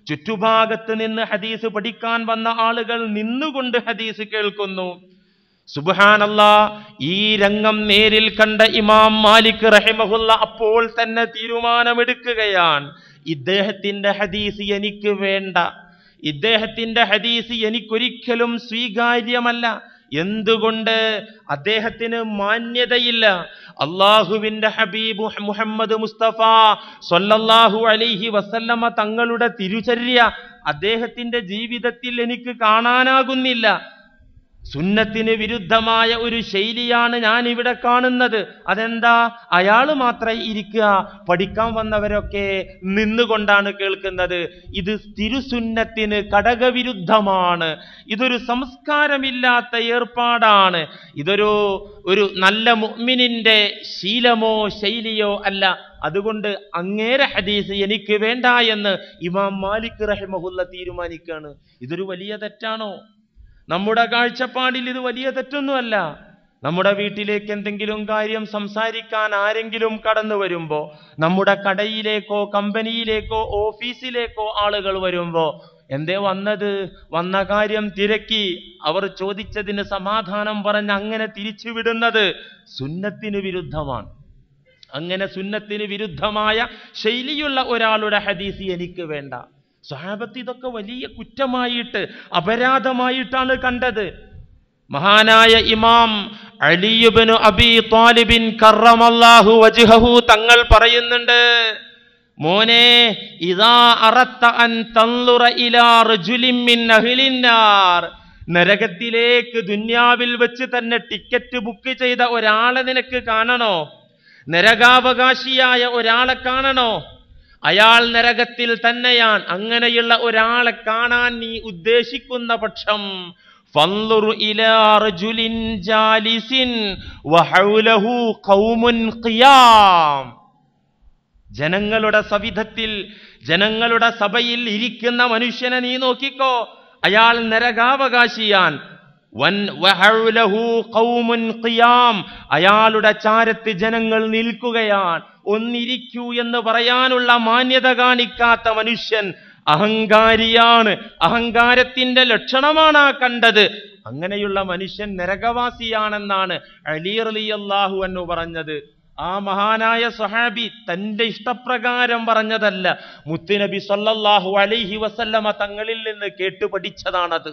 ചുറ്റുഭാഗത്ത് നിന്ന് ഹദീസ് പഠിക്കാൻ വന്ന ആളുകൾ നിന്നുകൊണ്ട് ഹദീസ് കേൾക്കുന്നു. സുബ്ഹാനല്ലാഹ്, ഈ രംഗം നേരിൽ കണ്ട ഇമാം മാലിക് റഹിമഹുല്ല അപ്പോൾ തന്നെ തീരുമാനമെടുക്കുകയാണ്, ഇദ്ദേഹത്തിന്റെ ഹദീസ് എനിക്ക് വേണ്ട, ഇദ്ദേഹത്തിന്റെ ഹദീസ് എനിക്കൊരിക്കലും സ്വീകാര്യമല്ല. എന്തുകൊണ്ട്? അദ്ദേഹത്തിന് മാന്യതയില്ല. അള്ളാഹുവിന്റെ ഹബീബ് മുഹമ്മദ് മുസ്തഫ സ്വല്ലല്ലാഹു അലൈഹി വസല്ലമ തങ്ങളുടെ തിരുചര്യ അദ്ദേഹത്തിന്റെ ജീവിതത്തിൽ എനിക്ക് കാണാനാകുന്നില്ല. സുന്നത്തിന് വിരുദ്ധമായ ഒരു ശൈലിയാണ് ഞാൻ ഇവിടെ കാണുന്നത്. അതെന്താ? അയാൾ മാത്രം ഇരിക്കുക, പഠിക്കാൻ വന്നവരൊക്കെ നിന്നുകൊണ്ടാണ് കേൾക്കുന്നത്. ഇത് തിരുസുന്നത്തിന് ഘടകവിരുദ്ധമാണ്. ഇതൊരു സംസ്കാരമില്ലാത്ത ഏർപ്പാടാണ്. ഇതൊരു നല്ല മുഅ്മിനിന്റെ ശീലമോ ശൈലിയോ അല്ല. അതുകൊണ്ട് അങ്ങേരെ ഹദീസ് എനിക്ക് വേണ്ട എന്ന് ഇമാം മാലിക് റഹിമഹുല്ല തീരുമാനിക്കുകയാണ്. ഇതൊരു വലിയ തെറ്റാണോ? നമ്മുടെ കാഴ്ചപ്പാടിൽ ഇത് വലിയ തെറ്റൊന്നുമല്ല. നമ്മുടെ വീട്ടിലേക്ക് എന്തെങ്കിലും കാര്യം സംസാരിക്കാൻ ആരെങ്കിലും കടന്നു വരുമ്പോ, നമ്മുടെ കടയിലേക്കോ കമ്പനിയിലേക്കോ ഓഫീസിലേക്കോ ആളുകൾ വരുമ്പോ, എന്തേ വന്ന കാര്യം തിരക്കി അവർ ചോദിച്ചതിന് സമാധാനം പറഞ്ഞ് അങ്ങനെ തിരിച്ചുവിടുന്നത് സുന്നത്തിന് വിരുദ്ധമാണ്. അങ്ങനെ സുന്നത്തിന് വിരുദ്ധമായ ശൈലിയുള്ള ഒരാളുടെ ഹദീസ് എനിക്ക് വേണ്ട. സ്വഹാബത്ത് ഇതൊക്കെ വലിയ കുറ്റമായിട്ട്, അപരാധമായിട്ടാണ് കണ്ടത്. മഹാനായ ഇമാം അലി ഇബ്നു അബീ ത്വാലിബിൻ കറമല്ലാഹു വജ്ഹഹു തങ്ങൾ പറയുന്നുണ്ട്, മോനെ, ഇദാ അറത്ത അൻ തൻളുറ ഇലാ റജുലിൻ മിൻ അഹ്ലിന്നാർ, നരകത്തിലേക്ക് ദുനിയാവിൽ വെച്ച് തന്നെ ടിക്കറ്റ് ബുക്ക് ചെയ്ത ഒരാളെ നിനക്ക് കാണണോ? നരകാവകാശിയായ ഒരാളെ കാണണോ? അയാൾ നരകത്തിൽ തന്നെയാണ്. അങ്ങനെയുള്ള ഒരാളെ കാണാൻ നീ ഉദ്ദേശിക്കുന്ന പക്ഷം ഫൻളുർ ഇലാ റജുലിൻ ജാലിസിൻ വഹൗലഹു ഖൗമുൻ ഖിയാം, ജനങ്ങളുടെ സവിധത്തിൽ, ജനങ്ങളുടെ സഭയിൽ ഇരിക്കുന്ന മനുഷ്യനെ നീ നോക്കിക്കോ, അയാൾ നരകാവകാശിയാൻ. വഹൗലഹു ഖൗമുൻ ഖിയാം, അയാളുടെ ചാരത്ത് ജനങ്ങൾ നിൽക്കുകയാണ്. ഒന്നിരിക്കൂ എന്ന് പറയാനുള്ള മാന്യത കാണിക്കാത്ത മനുഷ്യൻ അഹങ്കാരിയാണ്. അഹങ്കാരത്തിന്റെ ലക്ഷണമാണ് ആ കണ്ടത്. അങ്ങനെയുള്ള മനുഷ്യൻ നരകവാസിയാണെന്നാണ് അലി റളിയല്ലാഹു അൻഹു പറഞ്ഞത്. ആ മഹാനായ സ്വഹാബി തന്റെ ഇഷ്ടപ്രകാരം പറഞ്ഞതല്ല, മുത്തുനബി സല്ലല്ലാഹു അലൈഹി വസല്ലമ തങ്ങളിൽ നിന്ന് കേട്ടു പഠിച്ചതാണത്.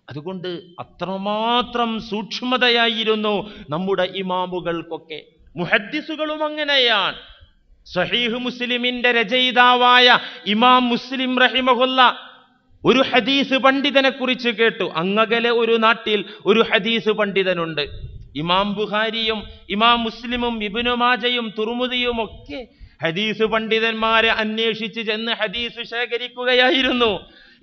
അതുകൊണ്ട് അത്രമാത്രം സൂക്ഷ്മതയായിരുന്നു നമ്മുടെ ഇമാമുകൾക്കൊക്കെ. മുഹദ്ദിസുകളും അങ്ങനെയാണ്. സ്വഹീഹ് മുസ്ലിമിന്റെ രചയിതാവായ ഇമാം മുസ്ലിം റഹിമഹുല്ല ഒരു ഹദീസ് പണ്ഡിതനെ കുറിച്ച് കേട്ടു. അങ്ങകലെ ഒരു നാട്ടിൽ ഒരു ഹദീസ് പണ്ഡിതനുണ്ട്. ഇമാം ബുഖാരിയും ഇമാം മുസ്ലിമും ഇബ്നു മാജയും തുർമുദിയും ഒക്കെ ഹദീസ് പണ്ഡിതന്മാരെ അന്വേഷിച്ച് ചെന്ന് ഹദീസ് ശേഖരിക്കുകയായിരുന്നു.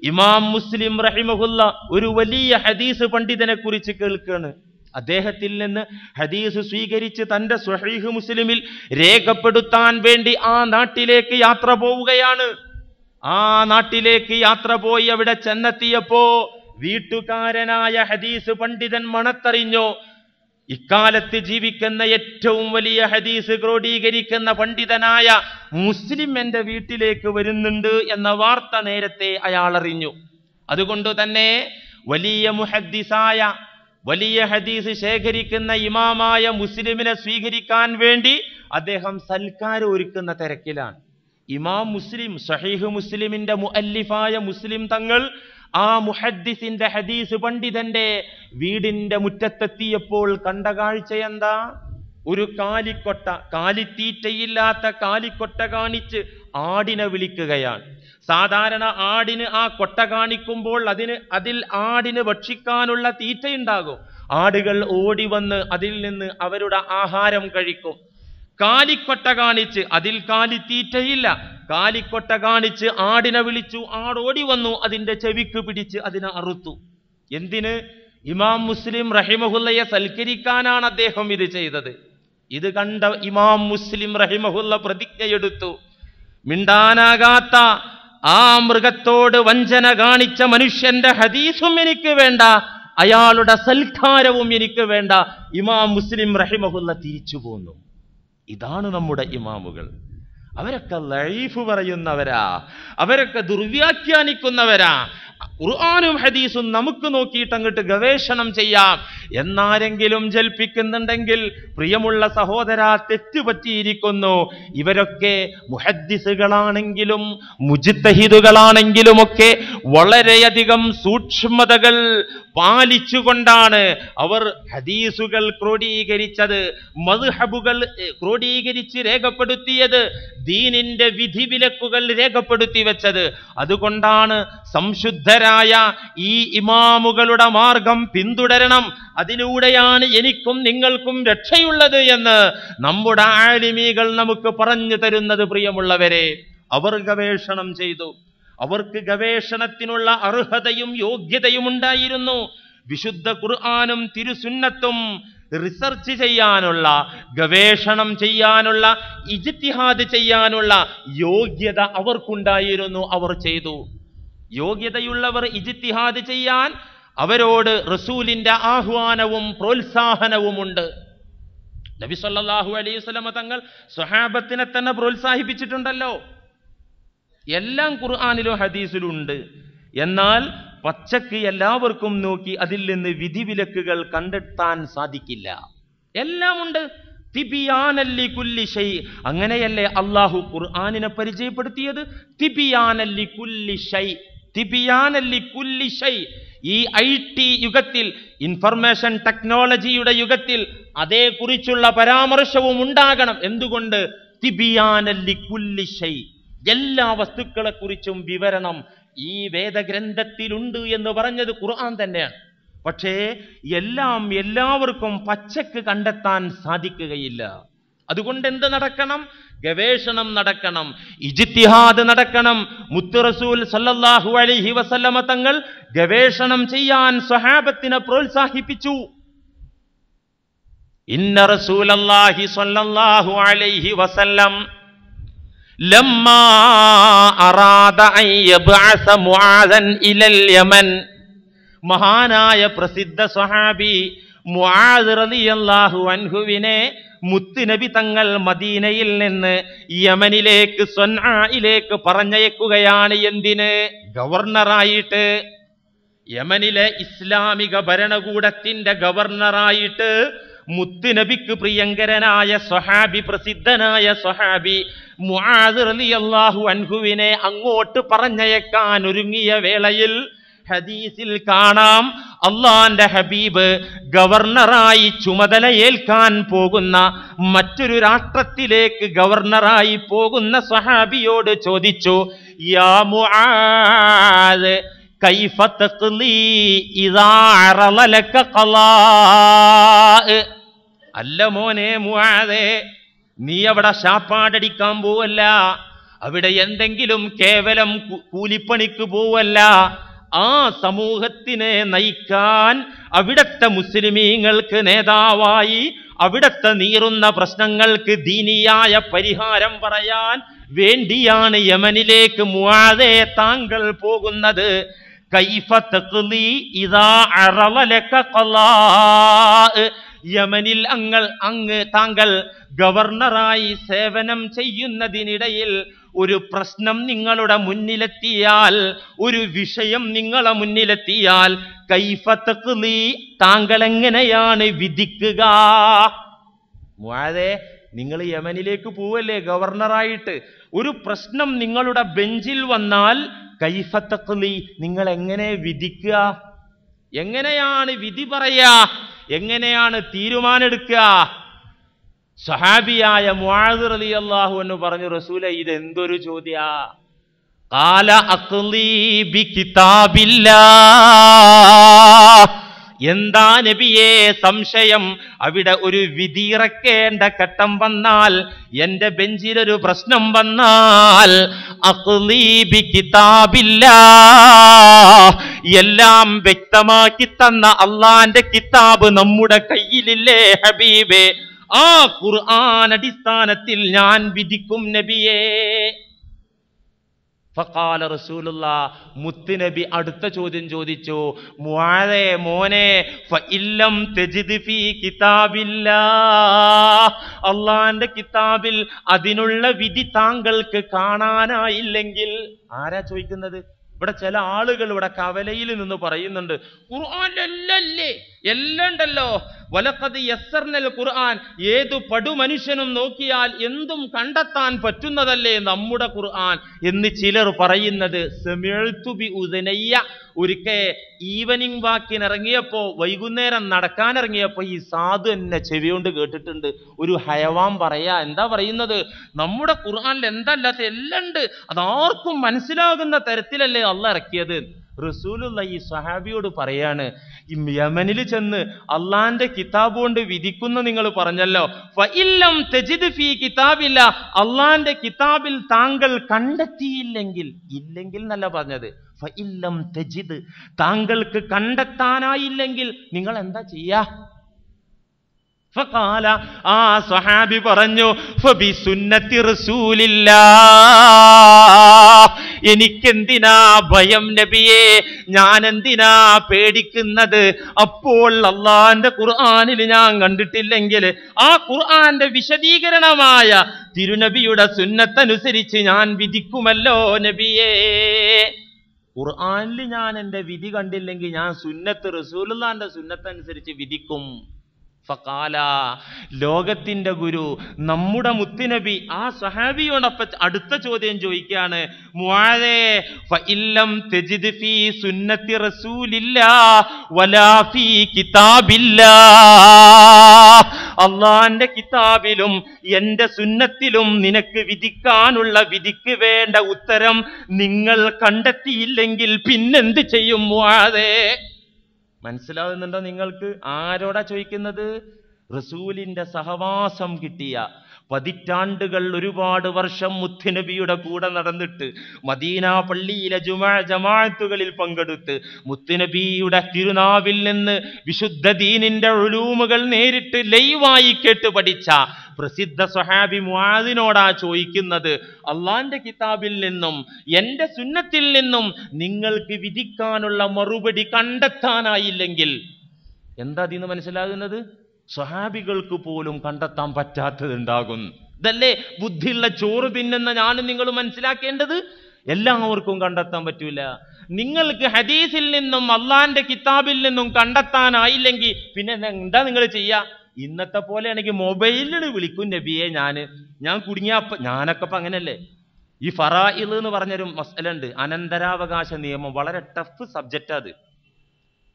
ഇമാം മുസ്ലിം റഹിമഹുല്ല ഒരു വലിയ ഹദീസ് പണ്ഡിതനെ കുറിച്ച് കേൾക്കുകയാണ്. അദ്ദേഹത്തിൽ നിന്ന് ഹദീസ് സ്വീകരിച്ച് തന്റെ സ്വഹീഹ് മുസ്ലിമിൽ രേഖപ്പെടുത്താൻ വേണ്ടി ആ നാട്ടിലേക്ക് യാത്ര പോവുകയാണ്. ആ നാട്ടിലേക്ക് യാത്ര പോയി അവിടെ ചെന്നെത്തിയപ്പോ വീട്ടുകാരനായ ഹദീസ് പണ്ഡിതൻ മണത്തറിഞ്ഞു, ഇക്കാലത്ത് ജീവിക്കുന്ന ഏറ്റവും വലിയ ഹദീസ് ക്രോഡീകരിക്കുന്ന പണ്ഡിതനായ മുസ്ലിം എന്റെ വീട്ടിലേക്ക് വരുന്നുണ്ട് എന്ന വാർത്ത നേരത്തെ അയാൾ അറിഞ്ഞു. അതുകൊണ്ട് തന്നെ വലിയ മുഹദ്ദിസായ, വലിയ ഹദീസ് ശേഖരിക്കുന്ന ഇമാമായ മുസ്ലിമിനെ സ്വീകരിക്കാൻ വേണ്ടി അദ്ദേഹം സൽക്കാരം ഒരുക്കുന്ന തിരക്കിലാണ്. ഇമാം മുസ്ലിം, സഹീഹ് മുസ്ലിമിന്റെ മുഅല്ലിഫായ മുസ്ലിം തങ്ങൾ ആ മുഹദ്ദിസിന്റെ ഹദീസ് പണ്ഡിതന്റെ വീടിന്റെ മുറ്റത്തെത്തിയപ്പോൾ കണ്ട കാഴ്ച എന്താ? ഒരു കാലിക്കൊട്ട, കാലിത്തീറ്റയില്ലാത്ത കാലിക്കൊട്ട കാണിച്ച് ആടിനെ വിളിക്കുകയാണ്. സാധാരണ ആടിന് ആ കൊട്ട കാണിക്കുമ്പോൾ അതിൽ ആടിന് ഭക്ഷിക്കാനുള്ള തീറ്റയുണ്ടാകും. ആടുകൾ ഓടി വന്ന് അതിൽ നിന്ന് അവരുടെ ആഹാരം കഴിക്കും. കാലിക്കൊട്ട കാണിച്ച്, അതിൽ കാലിത്തീറ്റയില്ല, കാലിക്കൊട്ട കാണിച്ച് ആടിനെ വിളിച്ചു. ആടോടി വന്നു, അതിന്റെ ചെവിക്ക് പിടിച്ച് അതിനെ അറുത്തു. എന്തിന്? ഇമാം മുസ്ലിം റഹിമഹുല്ലയെ സൽക്കരിക്കാനാണ് അദ്ദേഹം ഇത് ചെയ്തത്. ഇത് കണ്ട ഇമാം മുസ്ലിം റഹിമഹുല്ല പ്രതിജ്ഞയെടുത്തു, മിണ്ടാനാകാത്ത ആ മൃഗത്തോട് വഞ്ചന കാണിച്ച മനുഷ്യന്റെ ഹദീസും എനിക്ക് വേണ്ട, അയാളുടെ സൽക്കാരവും എനിക്ക് വേണ്ട. ഇമാം മുസ്ലിം റഹിമഹുല്ല തിരിച്ചു പോന്നു. ഇതാണ് നമ്മുടെ ഇമാമുകൾ. അവരൊക്കെ ലൈഫ് പറയുന്നവരാ, അവരൊക്കെ ദുർവ്യാഖ്യാനിക്കുന്നവരാ. ഖുർആനും ഹദീസും നമുക്ക് നോക്കിയിട്ട് അങ്ങോട്ട് ഗവേഷണം ചെയ്യാം എന്നാരെങ്കിലും ജൽപ്പിക്കുന്നുണ്ടെങ്കിൽ പ്രിയമുള്ള സഹോദര, തെറ്റുപറ്റിയിരിക്കുന്നു. ഇവരൊക്കെ മുഹദ്ദിസുകളാണെങ്കിലും മുജ്തഹിദുകളാണെങ്കിലുമൊക്കെ വളരെയധികം സൂക്ഷ്മതകൾ പാലിച്ചുകൊണ്ടാണ് അവർ ഹദീസുകൾ ക്രോഡീകരിച്ചത്, മദ്ഹബുകൾ ക്രോഡീകരിച്ച് രേഖപ്പെടുത്തിയത്, ദീനിന്റെ വിധിവിലക്കുകൾ രേഖപ്പെടുത്തി വെച്ചത്. അതുകൊണ്ടാണ് സംശുദ്ധരായ ഈ ഇമാമുകളുടെ മാർഗം പിന്തുടരണം, അതിലൂടെയാണ് എനിക്കും നിങ്ങൾക്കും രക്ഷയുള്ളത് എന്ന് നമ്മുടെ ആലിമീകൾ നമുക്ക് പറഞ്ഞു തരുന്നത്. പ്രിയമുള്ളവരെ, അവർ ഗവേഷണം ചെയ്തു. അവർക്ക് ഗവേഷണത്തിനുള്ള അർഹതയും യോഗ്യതയും ഉണ്ടായിരുന്നു. വിശുദ്ധ ഖുർആനും തിരുസുന്നത്തും റിസർച്ച് ചെയ്യാനുള്ള, ഗവേഷണം ചെയ്യാനുള്ള, ഇജ്തിഹാദ് ചെയ്യാനുള്ള യോഗ്യത അവർക്കുണ്ടായിരുന്നു. അവർ ചെയ്തു. യോഗ്യതയുള്ളവർ ഇജ്തിഹാദ് ചെയ്യാൻ അവരോട് റസൂലിന്റെ ആഹ്വാനവും പ്രോത്സാഹനവുമുണ്ട്. നബി സല്ലല്ലാഹു അലൈഹി വസല്ലം തങ്ങൾ സ്വഹാബത്തിനെ തന്നെ പ്രോത്സാഹിപ്പിച്ചിട്ടുണ്ടല്ലോ. എല്ലാം ഖുർആനിലും ഹദീസിലും ഉണ്ട്. എന്നാൽ പച്ചക്ക് എല്ലാവർക്കും നോക്കി അതിൽ നിന്ന് വിധിവിലക്കുകൾ കണ്ടെത്താൻ സാധിക്കില്ല. എല്ലാം ഉണ്ട്. തിബിയാനല്ലി കുല്ലി ഷൈ, അങ്ങനെയല്ലേ അള്ളാഹു ഖുർആനിനെ പരിചയപ്പെടുത്തിയത്? തിബിയാനല്ലി കുല്ലി ഷൈ, തിബിയാനല്ലി കുല്ലി ഷൈ. ഈ IT യുഗത്തിൽ, ഇൻഫർമേഷൻ ടെക്നോളജിയുടെ യുഗത്തിൽ അതേക്കുറിച്ചുള്ള പരാമർശവും ഉണ്ടാകണം. എന്തുകൊണ്ട്? തിബിയാനല്ലി കുല്ലി ഷൈ, എല്ലാ വസ്തുക്കളെ കുറിച്ചും വിവരണം ഈ വേദഗ്രന്ഥത്തിലുണ്ട് എന്ന് പറഞ്ഞത് ഖുർആൻ തന്നെയാണ്. പക്ഷേ എല്ലാം എല്ലാവർക്കും പച്ചക്ക് കണ്ടെത്താൻ സാധിക്കുകയില്ല. അതുകൊണ്ട് എന്ത് നടക്കണം? ഗവേഷണം നടക്കണം, ഇജ്തിഹാദ് നടക്കണം. മുത്ത് റസൂൽ സല്ലല്ലാഹു അലൈഹി വസല്ലമ തങ്ങൾ ഗവേഷണം ചെയ്യാൻ സ്വഹാബത്തിനെ പ്രോത്സാഹിപ്പിച്ചു. ഇന്ന റസൂലല്ലാഹി സല്ലല്ലാഹു അലൈഹി വസല്ലം ലമ്മാ അറാദ അൻ യബ്അസ മുആദൻ ഇലൽ യമൻ, മഹാനായ പ്രസിദ്ധ സ്വഹാബി മുആദ് റളിയല്ലാഹു അൻഹുവിനെ മുത്തുനബി തങ്ങൾ മദീനയിൽ നിന്ന് യമനിലേക്ക്, സ്വൻആയിലേക്ക് പറഞ്ഞയക്കുകയാണ്. എന്തിന്? ഗവർണറായിട്ട്, യമനിലെ ഇസ്ലാമിക ഭരണകൂടത്തിന്റെ ഗവർണറായിട്ട് മുത്തുനബിക്ക് പ്രിയങ്കരനായ സ്വഹാബി, പ്രസിദ്ധനായ സ്വഹാബി മുആദ് റളിയല്ലാഹു അൻഹുവിനെ അങ്ങോട്ട് പറഞ്ഞയക്കാൻ ഒരുങ്ങിയ വേളയിൽ ഹദീസിൽ കാണാം, അള്ളാന്റെ ഹബീബ് ഗവർണറായി ചുമതലയേൽക്കാൻ പോകുന്ന, മറ്റൊരു രാഷ്ട്രത്തിലേക്ക് ഗവർണറായി പോകുന്ന സ്വഹാബിയോട് ചോദിച്ചു, യാ മുആദ് കൈഫ തഖ്ലീ ഇദാ അറള ലക ഖലാ. അല്ല മോനെ മുആദേ, നീ അവിടെ ശാപ്പാടടിക്കാൻ പോവല്ല, അവിടെ എന്തെങ്കിലും കേവലം കൂലിപ്പണിക്ക് പോവല്ല. ആ സമൂഹത്തിനെ നയിക്കാൻ, അവിടത്തെ മുസ്ലിമീങ്ങൾക്ക് നേതാവായി, അവിടത്തെ നീറുന്ന പ്രശ്നങ്ങൾക്ക് ദീനിയായ പരിഹാരം പറയാൻ വേണ്ടിയാണ് യമനിലേക്ക് മുആദേ താങ്കൾ പോകുന്നത്. കൈഫ തഖ്ലീ ഇദാ അറള ലക ഖലാ. യമനിൽ താങ്കൾ ഗവർണറായി സേവനം ചെയ്യുന്നതിനിടയിൽ ഒരു പ്രശ്നം നിങ്ങളുടെ മുന്നിലെത്തിയാൽ, ഒരു വിഷയം നിങ്ങളെ മുന്നിലെത്തിയാൽ, കൈഫ തഖ്ലീ, താങ്കൾ എങ്ങനെയാണ് വിധിക്കുക? മുആദേ, നിങ്ങൾ യമനിലേക്ക് പോവല്ലേ ഗവർണറായിട്ട്, ഒരു പ്രശ്നം നിങ്ങളുടെ ബെഞ്ചിൽ വന്നാൽ കൈഫ തഖ്ലീ, നിങ്ങൾ എങ്ങനെ വിധിക്കുക? എങ്ങനെയാണ് വിധി പറയാ? എങ്ങനെയാണ് തീരുമാനെടുക്കുക? സഹാബിയായ മുആദ് റളിയല്ലാഹു അൻഹു പറഞ്ഞു, റസൂലേ, ഇതെന്തൊരു ചോദ്യാ? ഖാല അഖ്ലീ ബി കിതാബില്ലാഹ്. എന്താ നബിയേ സംശയം? അവിടെ ഒരു വിധിയിറക്കേണ്ട ഘട്ടം വന്നാൽ, എന്റെ ബെഞ്ചിലൊരു പ്രശ്നം വന്നാൽ, അഖ്ലീ ബി കിതാബില്ലാഹ്, എല്ലാം വ്യക്തമാക്കി തന്ന അള്ളാന്റെ കിതാബ് നമ്മുടെ കയ്യിലില്ലേ ഹബീബേ, ആ ഖുർആൻ അടിസ്ഥാനത്തിൽ ഞാൻ വിധിക്കും നബിയേ. ഫഖാല റസൂലുള്ളാഹ്, മുത്തുനബി അടുത്ത ചോദ്യം ചോദിച്ചു, മുആദേ മോനെ, ഫഇല്ലം തജിദ് ഫീ കിതാബില്ലാഹ്, അല്ലാഹുവിന്റെ കിതാബിൽ അതിനുള്ള വിധി താങ്കൾക്ക് കാണാനായില്ലെങ്കിൽ. ആരാ ചോദിക്കുന്നത്? ഇവിടെ ചില ആളുകൾ ഇവിടെ കവലയിൽ നിന്ന് പറയുന്നുണ്ട്, ഖുർആനിലല്ലേ എല്ലാം ഉണ്ടല്ലോ, വലഖദ് യസ്സർനൽ ഖുർആൻ, ഏതു പടുമനുഷ്യനും നോക്കിയാൽ എന്തും കണ്ടെത്താൻ പറ്റുന്നതല്ലേ നമ്മുടെ ഖുർആൻ എന്ന് ചിലർ പറയുന്നത്. സമിഅ്തു ബി ഉദനയ്യ, ഒരിക്കൽ ഈവനിങ് വാക്കിനിറങ്ങിയപ്പോ, വൈകുന്നേരം നടക്കാനിറങ്ങിയപ്പോ ഈ സാധു എന്നെ ചെവിയോണ്ട് കേട്ടിട്ടുണ്ട്. ഒരു ഹയവാൻ പറയാ, എന്താ പറയുന്നത്? നമ്മുടെ ഖുർആനിൽ എന്തല്ലാത്ത എല്ലാം ഉണ്ട്, അതാർക്കും മനസ്സിലാകുന്ന തരത്തിലല്ലേ അള്ളാഹ് ഇറക്കിയത്. റസൂലുള്ളാഹി ഈ സ്വഹാബിയോട് പറയാണ്, യമനിൽ ചെന്ന് അള്ളാന്റെ കിതാബ് കൊണ്ട് വിധിക്കുന്ന നിങ്ങൾ പറഞ്ഞല്ലോ, ഫഇല്ലം തജിദ് ഫീ കിതാബില്ല, അള്ളാന്റെ കിതാബിൽ താങ്കൾ കണ്ടെത്തിയില്ലെങ്കിൽ, ഇല്ലെങ്കിൽ എന്നല്ല പറഞ്ഞത്, ഫഇല്ലം തജിദ്, താങ്കൾക്ക് കണ്ടെത്താനായില്ലെങ്കിൽ നിങ്ങൾ എന്താ ചെയ്യാ? ഫഖാല, ആ സ്വഹാബി പറഞ്ഞു, ഫബി സുന്നത്തി റസൂലില്ലാഹ്, എനിക്കെന്തിനാ ഭയം നബിയേ, ഞാൻ എന്തിനാ പേടിക്കുന്നത്? അപ്പോൾ അള്ളാന്റെ ഖുർആനിൽ ഞാൻ കണ്ടിട്ടില്ലെങ്കിൽ ആ ഖുർആന്റെ വിശദീകരണമായ തിരുനബിയുടെ സുന്നത്തനുസരിച്ച് ഞാൻ വിധിക്കുമല്ലോ നബിയേ. ഖുർആനിൽ ഞാൻ എൻ്റെ വിധി കണ്ടില്ലെങ്കിൽ ഞാൻ സുന്നത്ത്, റസൂലുള്ളാഹിന്റെ സുന്നത്തനുസരിച്ച് വിധിക്കും. ഫഖാല, ലോകത്തിന്റെ ഗുരു നമ്മുടെ മുത്തുനബി ആ സ്വഹാബിയോടൊപ്പം അടുത്ത ചോദ്യം ചോദിക്കുകയാണ്, മുആദേ, ഫഇല്ലം തജിദ് ഫീ സുന്നത്തി റസൂലില്ലാഹ് വലാ ഫീ കിതാബില്ലാഹ്, അല്ലാഹുവിന്റെ കിതാബിലും എൻ്റെ സുന്നത്തിലും നിനക്ക് വിധിക്കാനുള്ള വിധിക്ക് വേണ്ട ഉത്തരം നിങ്ങൾ കണ്ടെത്തിയില്ലെങ്കിൽ പിന്നെന്ത് ചെയ്യും മുആദേ? മനസ്സിലാവുന്നുണ്ടോ നിങ്ങൾക്ക്? ആരോടാ ചോദിക്കുന്നത്? റസൂലിന്റെ സഹവാസം കിട്ടിയ, പതിറ്റാണ്ടുകൾ ഒരുപാട് വർഷം മുത്തുനബിയുടെ കൂടെ നടന്നിട്ട്, മദീന പള്ളിയിലെ ജമാഅത്തുകളിൽ പങ്കെടുത്ത്, മുത്തുനബിയുടെ തിരുനാവിൽ നിന്ന് വിശുദ്ധ ദീനിന്റെ ഉലൂമുകൾ നേരിട്ട് ലൈവായി കേട്ട് പഠിച്ച പ്രസിദ്ധ സ്വഹാബി മുആദിനോടാ ചോദിക്കുന്നത്, അള്ളാന്റെ കിതാബിൽ നിന്നും എൻ്റെ സുന്നത്തിൽ നിന്നും നിങ്ങൾക്ക് വിധിക്കാനുള്ള മറുപടി കണ്ടെത്താനായില്ലെങ്കിൽ. എന്താ അതിന്ന് മനസ്സിലാകുന്നത്? സ്വഹാബികൾക്ക് പോലും കണ്ടെത്താൻ പറ്റാത്തതുണ്ടാകും. ഇതല്ലേ ബുദ്ധിയുള്ള ചോറ് തിന്നുന്ന ഞാനും നിങ്ങളും മനസ്സിലാക്കേണ്ടത്. എല്ലാവർക്കും കണ്ടെത്താൻ പറ്റൂല. നിങ്ങൾക്ക് ഹദീസിൽ നിന്നും അള്ളാന്റെ കിതാബിൽ നിന്നും കണ്ടെത്താനായില്ലെങ്കിൽ പിന്നെ എന്താ നിങ്ങൾ ചെയ്യുക? ഇന്നത്തെ പോലെയാണെങ്കിൽ മൊബൈലിൽ വിളിക്കും നബിയെ, ഞാൻ കുടുങ്ങിയപ്പ, ഞാനൊക്കെ ഇപ്പം അങ്ങനെയല്ലേ. ഈ ഫറായിൽ എന്ന് പറഞ്ഞൊരു മസല ഉണ്ട്, അനന്തരാവകാശ നിയമം, വളരെ ടഫ് സബ്ജക്റ്റ് അത്.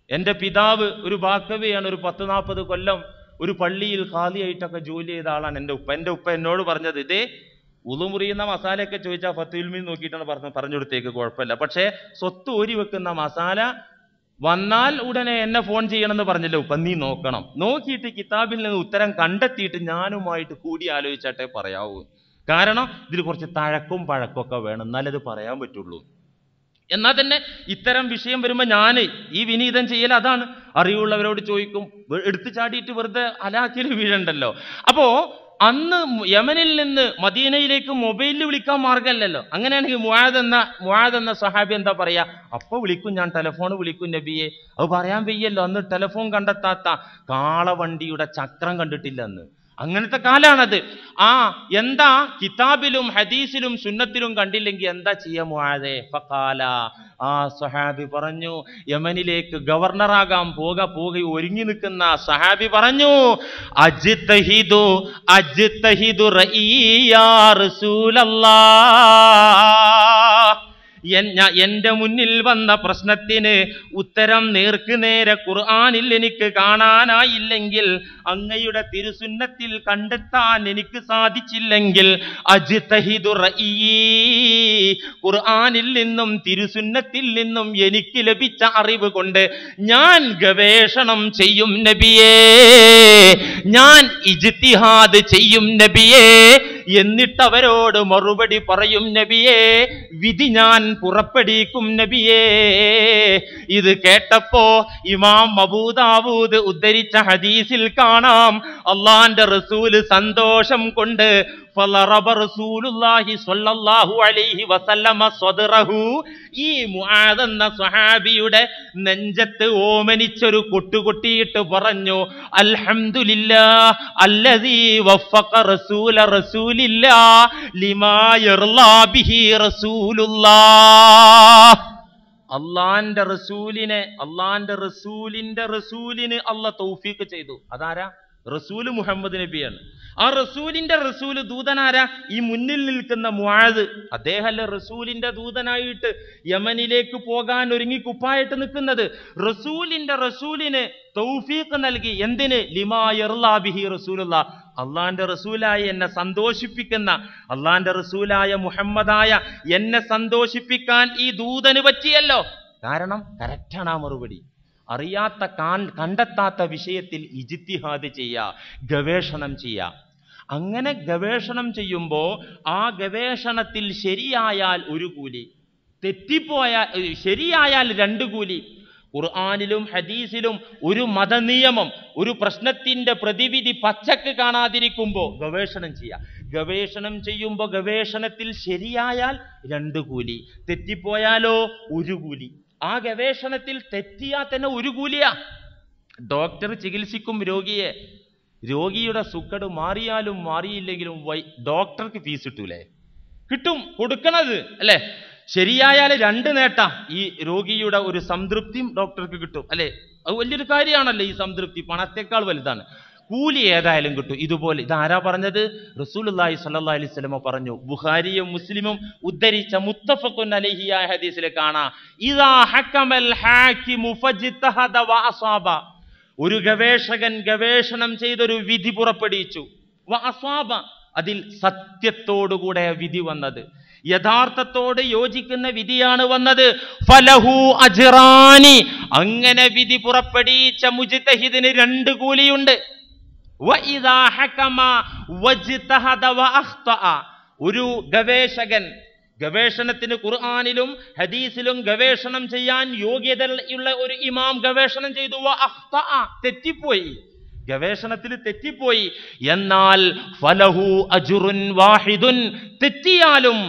എൻ്റെ പിതാവ് ഒരു ബാക്കവിയാണ്, ഒരു 10-40 കൊല്ലം ഒരു പള്ളിയിൽ ഖാദിയായിട്ടൊക്കെ ജോലി ചെയ്ത ആളാണ് എൻ്റെ ഉപ്പ. എൻ്റെ ഉപ്പ എന്നോട് പറഞ്ഞത്, ഇതേ ഉളുമുറിയുന്ന മസാലയൊക്കെ ചോദിച്ചാൽ ഫത്തുൽ മീൻ നോക്കിയിട്ടാണ് പറഞ്ഞു കൊടുത്തേക്ക്, കുഴപ്പമില്ല. പക്ഷേ സ്വത്ത് ഊരി വെക്കുന്ന മസാല വന്നാൽ ഉടനെ എന്നെ ഫോൺ ചെയ്യണമെന്ന് പറഞ്ഞല്ലോ ഉപ്പ, നീ നോക്കണം, നോക്കിയിട്ട് കിതാബിൽ നിന്ന് ഉത്തരം കണ്ടെത്തിയിട്ട് ഞാനുമായിട്ട് കൂടി ആലോചിച്ചാട്ടേ പറയാവൂ. കാരണം ഇതിൽ കുറച്ച് തഴക്കും പഴക്കമൊക്കെ വേണം, എന്നാലത് പറയാൻ പറ്റുള്ളൂ. എന്നാൽ തന്നെ ഇത്തരം വിഷയം വരുമ്പോൾ ഞാൻ ഈ വിനീതം ചെയ്യൽ അതാണ്. അറിവുള്ളവരോട് ചോദിക്കും, എടുത്തു ചാടിയിട്ട് വെറുതെ അലാക്കിൽ വീഴണ്ടല്ലോ. അപ്പോ അന്ന് യമനിൽ നിന്ന് മദീനയിലേക്ക് മൊബൈലിൽ വിളിക്കാൻ മാർഗമല്ലല്ലോ. അങ്ങനെയാണെങ്കിൽ മുആദ് എന്ന സ്വഹാബി എന്താ പറയാ? അപ്പൊ വിളിക്കും, ഞാൻ ടെലിഫോൺ വിളിക്കും നബിയെ. അത് പറയാൻ വയ്യല്ലോ, അന്ന് ടെലിഫോൺ കണ്ടെത്താത്ത കാളവണ്ടിയുടെ ചക്രം കണ്ടിട്ടില്ല അന്ന്. അങ്ങനത്തെ കാലാണത്. എന്താ കിതാബിലും ഹദീസിലും സുന്നത്തിലും കണ്ടില്ലെങ്കിൽ എന്താ ചെയ്യാ മുആദേ? ഫഖാല, സ്വഹാബി പറഞ്ഞു, യമനിലേക്ക് ഗവർണറാകാൻ പോകെ ഒരുങ്ങി നിൽക്കുന്ന സ്വഹാബി പറഞ്ഞു, അജ്തഹിദു റഈയാ റസൂലല്ലാഹ്, എൻ്റെ മുന്നിൽ വന്ന പ്രശ്നത്തിന് ഉത്തരം നേർക്ക് നേരെ ഖുർആനിൽ എനിക്ക് കാണാനായില്ലെങ്കിൽ, അങ്ങയുടെ തിരുസുന്നത്തിൽ കണ്ടെത്താൻ എനിക്ക് സാധിച്ചില്ലെങ്കിൽ, അജ്തഹിദു റഈ, ഖുർആനിൽ നിന്നും തിരുസുന്നത്തിൽ നിന്നും എനിക്ക് ലഭിച്ച അറിവ് കൊണ്ട് ഞാൻ ഗവേഷണം ചെയ്യും നബിയേ, ഞാൻ ഇജ്തിഹാദ് ചെയ്യും നബിയേ, എന്നിട്ടവരോട് മറുപടി പറയും നബിയേ, വിധി ഞാൻ പുറപ്പെടുവിക്കും നബിയേ. ഇത് കേട്ടപ്പോ ഇമാം അബൂ ദാവൂദ് ഉദ്ധരിച്ച ഹദീസിൽ കാണാം, അള്ളാന്റെ റസൂല് സന്തോഷം കൊണ്ട് ഫളറബ റസൂലുള്ളാഹി സ്വല്ലല്ലാഹു അലൈഹി വസല്ലമ സ്വദ്റഹു. ഈ മുആദ് എന്ന സ്വഹാബിയുടെ നെഞ്ചത്ത് ഓമനിച്ചൊരു കൊട്ടുകൊട്ടിയിട്ട് പറഞ്ഞു, അൽഹംദുലില്ലാഹ് അല്ലദീ വഫഖ റസൂല റസൂലില്ലാഹ് ലിമാ യർലാ ബിഹി റസൂലുള്ളാഹ്. അള്ളാന്റെ റസൂലിന് അള്ളാഹ് തൗഫീഖ് ചെയ്തു. അതാരാ? റസൂല് മുഹമ്മദ് നബിയാണ്. ആ റസൂലിന്റെ റസൂല് ദൂതനാരാ? ഈ മുന്നിൽ നിൽക്കുന്ന മുആദ്. അദ്ദേഹമല്ലേ റസൂലിന്റെ ദൂതനായിട്ട് യമനിലേക്ക് പോകാൻ ഒരുങ്ങി കുപ്പായിട്ട് നിൽക്കുന്നത്. റസൂലിന് തൗഫീഖ് നൽകി. എന്തിന്? ലിമാ യർലാ ബിഹി റസൂലുള്ളാഹ്. അള്ളാന്റെ റസൂലായ എന്നെ സന്തോഷിപ്പിക്കുന്ന, അള്ളാന്റെ റസൂലായ മുഹമ്മദായ എന്നെ സന്തോഷിപ്പിക്കാൻ ഈ ദൂതന് പറ്റിയല്ലോ. കാരണം കറക്റ്റാണ് ആ മറുപടി. അറിയാത്ത കണ്ടെത്താത്ത വിഷയത്തിൽ ഇജ്തിഹാദ് ചെയ്യുക, ഗവേഷണം ചെയ്യുക. അങ്ങനെ ഗവേഷണം ചെയ്യുമ്പോൾ ആ ഗവേഷണത്തിൽ ശരിയായാൽ ഒരു കൂലി, ശരിയായാൽ 2 കൂലി. ഖുർആനിലും ഹദീസിലും ഒരു മതനിയമം, ഒരു പ്രശ്നത്തിന്റെ പ്രതിവിധി പച്ചക്ക് കാണാതിരിക്കുമ്പോൾ ഗവേഷണം ചെയ്യുക. ഗവേഷണം ചെയ്യുമ്പോൾ ഗവേഷണത്തിൽ ശരിയായാൽ 2 കൂലി, തെറ്റിപ്പോയാലോ 1 കൂലി. ആ ഗവേഷണത്തിൽ തെറ്റിയാൽ തന്നെ 1 കൂലിയാ. ഡോക്ടർ ചികിത്സിക്കും രോഗിയുടെ സുഖട് മാറിയാലും മാറിയില്ലെങ്കിലും ഡോക്ടർക്ക് ഫീസ് കിട്ടൂലേ? കിട്ടും, കൊടുക്കണത് അല്ലേ? ശരിയായാൽ 2 നേട്ടം. ഈ രോഗിയുടെ ഒരു സംതൃപ്തിയും ഡോക്ടർക്ക് കിട്ടും അല്ലേ? അത് വലിയൊരു കാര്യമാണല്ലോ. ഈ സംതൃപ്തി പണത്തേക്കാൾ വലുതാണ്. കൂലി ഏതായാലും കിട്ടും. ഇതുപോലെ ഇതാരാ പറഞ്ഞത്? റസൂലുള്ളാഹി സ്വല്ലല്ലാഹി അലൈഹി വസല്ലം പറഞ്ഞു. ബുഖാരിയും മുസ്ലിമും ഉദ്ധരിച്ച മുത്തഫഖുൻ അലൈഹിയായ ഹദീസിൽ കാണാം, ഇദാ ഹക്കമൽ ഹാകിമു ഫജ്തഹദ വഅസാബ. ഒരു ഗവേഷകൻ ഗവേഷണം ചെയ്തൊരു വിധി പുറപ്പെടുവിച്ചു. വഅസാബ, അതിൽ സത്യത്തോടുകൂടെ വിധി വന്നത്, യഥാർത്ഥത്തോട് യോജിക്കുന്ന വിധിയാണ് വന്നത്. ഫലഹു അജ്റാനി. അങ്ങനെ വിധി പുറപ്പെടുവിച്ച മുജ്തഹിദിന് 2 കൂലിയുണ്ട്. വഇദാ ഹകമ വജ്തഹദ വഅഖ്തഅ. ഒരു ഗവേഷകൻ ഗവേഷണത്തിന് ഖുർആനിലും ഹദീസിലും ഗവേഷണം ചെയ്യാൻ യോഗ്യതയുള്ള ഒരു ഇമാം ഗവേഷണം ചെയ്തു. വഅഖ്തഅ, തെറ്റിപ്പോയി, ഗവേഷണത്തിൽ തെറ്റിപ്പോയി. എന്നാൽ ഫലഹു അജ്റുൻ വാഹിദുൻ. തെറ്റിയാലും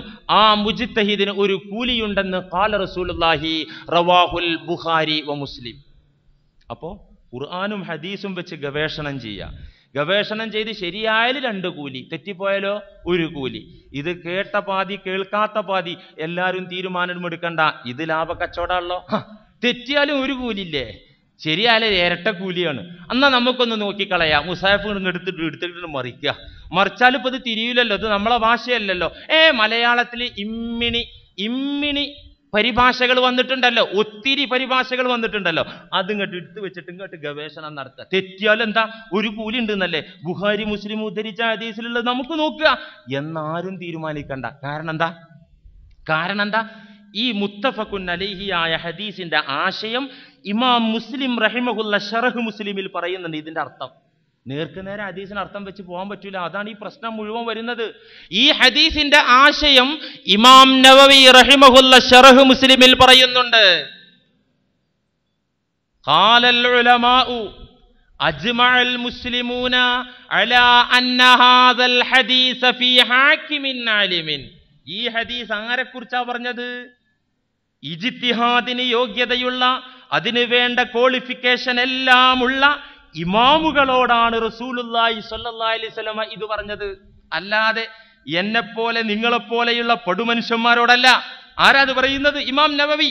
ആ മുജ്തഹിദിന് 1 കൂലിയുണ്ടെന്ന് ഖാല റസൂലുള്ളാഹി റവാഹുൽ ബുഖാരി വ മുസ്ലിം. അപ്പോൾ ഖുർആനും ഹദീസും വെച്ച് ഗവേഷണം ചെയ്യുക. ഗവേഷണം ചെയ്ത് ശരിയായാൽ 2 കൂലി, തെറ്റിപ്പോയാലോ 1 കൂലി. ഇത് കേട്ട പാതി കേൾക്കാത്ത പാതി എല്ലാവരും തീരുമാനമെടുക്കണ്ട. ഇത് ലാഭ കച്ചവടമാണല്ലോ. തെറ്റിയാലും 1 കൂലില്ലേ? ശരിയായാലും ഇരട്ട കൂലിയാണ്. എന്നാൽ നമുക്കൊന്ന് നോക്കിക്കളയാം. മുസാഫ് എടുത്തിട്ട് മറിക്കുക. മറിച്ചാലും ഇപ്പൊ ഇത് തിരിയില്ലല്ലോ, ഇത് നമ്മളെ ഭാഷയല്ലല്ലോ. മലയാളത്തിൽ ഇമ്മിണി പരിഭാഷകൾ വന്നിട്ടുണ്ടല്ലോ, ഒത്തിരി പരിഭാഷകൾ വന്നിട്ടുണ്ടല്ലോ. അതിങ്ങോട്ട് എടുത്തു വെച്ചിട്ട് ഇങ്ങോട്ട് ഗവേഷണം നടത്തുക. തെറ്റിയാലും എന്താ 1 കൂലി ഉണ്ടെന്നല്ലേ ബുഖാരി മുസ്ലിം ഉദ്ധരിച്ച ഹദീസിലുള്ളത്. നമുക്ക് നോക്കുക എന്നാരും തീരുമാനിക്കണ്ട. കാരണം എന്താ? ഈ മുത്തഫഖുൻ അലൈഹിയായ ഹദീസിന്റെ ആശയം ഇമാം മുസ്ലിം റഹിമഹുല്ല ശറഹ് മുസ്ലിമിൽ പറയുന്നുണ്ട്. ഇതിന്റെ അർത്ഥം നേർക്കുനേരെ ഹദീസിന് അർത്ഥം വെച്ച് പോകാൻ പറ്റൂല. അതാണ് ഈ പ്രശ്നം മുഴുവൻ വരുന്നത്. ഈ ഹദീസിന്റെ ആശയം ഇമാം നവവി റഹിമഹുല്ല ശറഹ് മുസ്ലിമിൽ പറയുന്നുണ്ട്. ഖാലൽ ഉലമാഉ അജ്മഅൽ മുസ്ലിമൂന അലാ അന്ന ഹാദൽ ഹദീസ ഫീ ഹാകിമിൻ ആലിമിൻ. ഈ ഹദീസ് ആരെക്കുറിച്ചാ പറഞ്ഞത്? ഇജ്തിഹാദിന് യോഗ്യതയുള്ള, അതിനു വേണ്ട ക്വാളിഫിക്കേഷൻ എല്ലാം ഉള്ള ഇമാമുകളോടാണ് റസൂലുള്ളാഹി സ്വല്ലല്ലാഹി അലൈഹി വസല്ലം ഇത് പറഞ്ഞത്. അല്ലാതെ എന്നെപ്പോലെ നിങ്ങളെപ്പോലെയുള്ള പടുമനുഷ്യന്മാരോടല്ല. ആരാത് പറയുന്നത്? ഇമാം നവവി.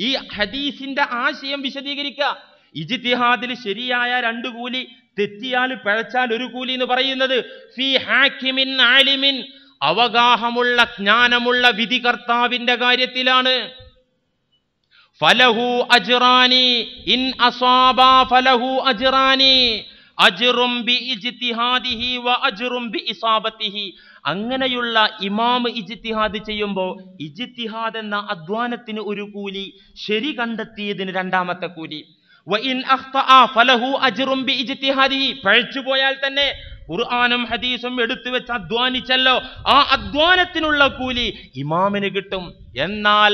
ഈ ഹദീസിന്റെ ആശയം വിശദീകരിക്കുക. ഇജ്തിഹാദിൽ ശരിയായ 2 കൂലി, തെറ്റിയാൽ പിഴച്ചാൽ 1 കൂലി എന്ന് പറയുന്നത് ഫീ ഹാകിമിൻ ആലിമിൻ, അവഗാഹമുള്ള ജ്ഞാനമുള്ള വിധികർത്താവിന്റെ കാര്യത്തിലാണ്. ഫലഹു അജ്റാനി ഇൻ അസാബ ഫലഹു അജ്റാനി അജ്റും ബി ഇജ്തിഹാദിഹി വ അജ്റും ബി ഇസാബത്തിഹി. അങ്ങനെയുള്ള ഇമാം ഇജ്തിഹാദ് ചെയ്യുമ്പോൾ ഇജ്തിഹാദ് എന്ന അധ്വാനത്തിന് 1 കൂലി, ശരി കണ്ടെത്തിയതിന് 2ാമത്തെ കൂലി. വ ഇൻ അഖ്തഅ ഫലഹു അജ്റും ബി ഇജ്തിഹാദിഹി. പഴിച്ചു പോയാൽ തന്നെ ഖുർആനും ഹദീസും എടുത്തു വെച്ച് അധ്വാനിച്ചല്ലോ, ആ അധ്വാനത്തിനുള്ള കൂലി ഇമാമിന് കിട്ടും. എന്നാൽ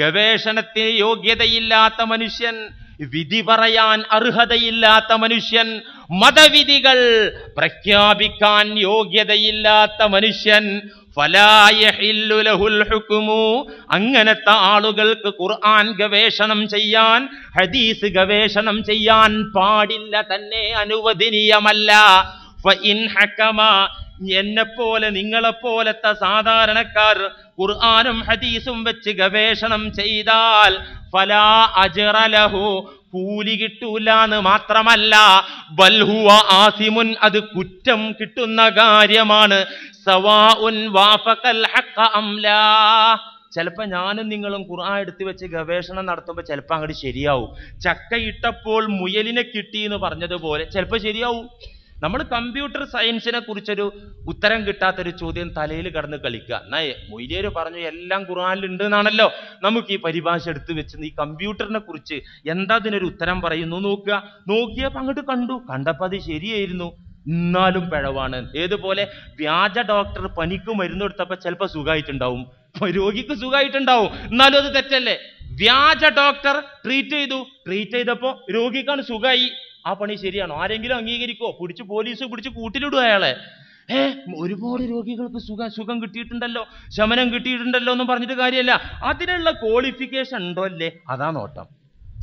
ഗവേഷണത്തിന് യോഗ്യതയില്ലാത്ത മനുഷ്യൻ, വിധി പറയാൻ അർഹതയില്ലാത്ത മനുഷ്യൻ, മതവിധികൾ പ്രഖ്യാപിക്കാൻ യോഗ്യതയില്ലാത്ത മനുഷ്യൻ, ഫലാ യഹില്ലു ലഹുൽ ഹുക്മു, അങ്ങനത്തെ ആളുകൾക്ക് ഖുർആൻ ഗവേഷണം ചെയ്യാൻ, ഹദീസ് ഗവേഷണം ചെയ്യാൻ പാടില്ല, തന്നെ അനുവദനീയമല്ല. ഫഇൻ ഹകമ, എന്നെപ്പോലെ നിങ്ങളെപ്പോലത്തെ സാധാരണക്കാർ ഖുർആനും ഹദീസും വെച്ച് ഗവേഷണം ചെയ്താൽ ഫലാ അജ്റ ലഹു, കൂലി കിട്ടൂലെന്ന് മാത്രമല്ല, ബൽ ഹുവ ആസിമുൻ, അത് കുറ്റം കിട്ടുന്ന കാര്യമാണ്. സവാഉൻ വാഫഖൽ ഹഖ അം ലാ, ചിലപ്പോൾ ഞാനും നിങ്ങളും ഖുർആൻ എടുത്ത് വെച്ച് ഗവേഷണം നടത്തുമ്പോൾ ചിലപ്പോൾ അങ്ങോട്ട് ശരിയാവും. ചക്ക ഇട്ടപ്പോൾ മുയലിനെ കിട്ടി എന്ന് പറഞ്ഞതുപോലെ ചിലപ്പോൾ ശരിയാവും. നമ്മൾ കമ്പ്യൂട്ടർ സയൻസിനെ കുറിച്ചൊരു ഉത്തരം കിട്ടാത്തൊരു ചോദ്യം തലയിൽ കിടന്ന് കളിക്കുക. എന്നാ മൊയ്ലിയർ പറഞ്ഞു എല്ലാം ഖുർആനിലുണ്ട് എന്നാണല്ലോ, നമുക്ക് ഈ പരിഭാഷ എടുത്ത് വെച്ച് ഈ കമ്പ്യൂട്ടറിനെ കുറിച്ച് എന്താ ഇതിനൊരു ഉത്തരം പറയുന്നു നോക്കുക. നോക്കിയപ്പോൾ അങ്ങോട്ട് കണ്ടപ്പോൾ അത് ശരിയായിരുന്നു, എന്നാലും പിഴവാണ്. ഏതുപോലെ വ്യാജ ഡോക്ടർ പനിക്ക് മരുന്ന് കൊടുത്തപ്പോൾ ചിലപ്പോൾ സുഖമായിട്ടുണ്ടാവും, രോഗിക്ക് സുഖമായിട്ടുണ്ടാവും, എന്നാലും അത് തെറ്റല്ലേ? വ്യാജ ഡോക്ടർ ട്രീറ്റ് ചെയ്തപ്പോൾ രോഗിക്കാണ് സുഖമായി, ആ പണി ശരിയാണോ? ആരെങ്കിലും അംഗീകരിക്കോ? പോലീസ് പിടിച്ച് കൂട്ടിലിടുക അയാളെ. ഒരുപാട് രോഗികൾക്ക് സുഖം കിട്ടിയിട്ടുണ്ടല്ലോ, ശമനം കിട്ടിയിട്ടുണ്ടല്ലോ എന്നും പറഞ്ഞിട്ട് കാര്യമല്ല. അതിനുള്ള ക്വാളിഫിക്കേഷൻ ഉണ്ടോ അല്ലേ, അതാ നോട്ടം.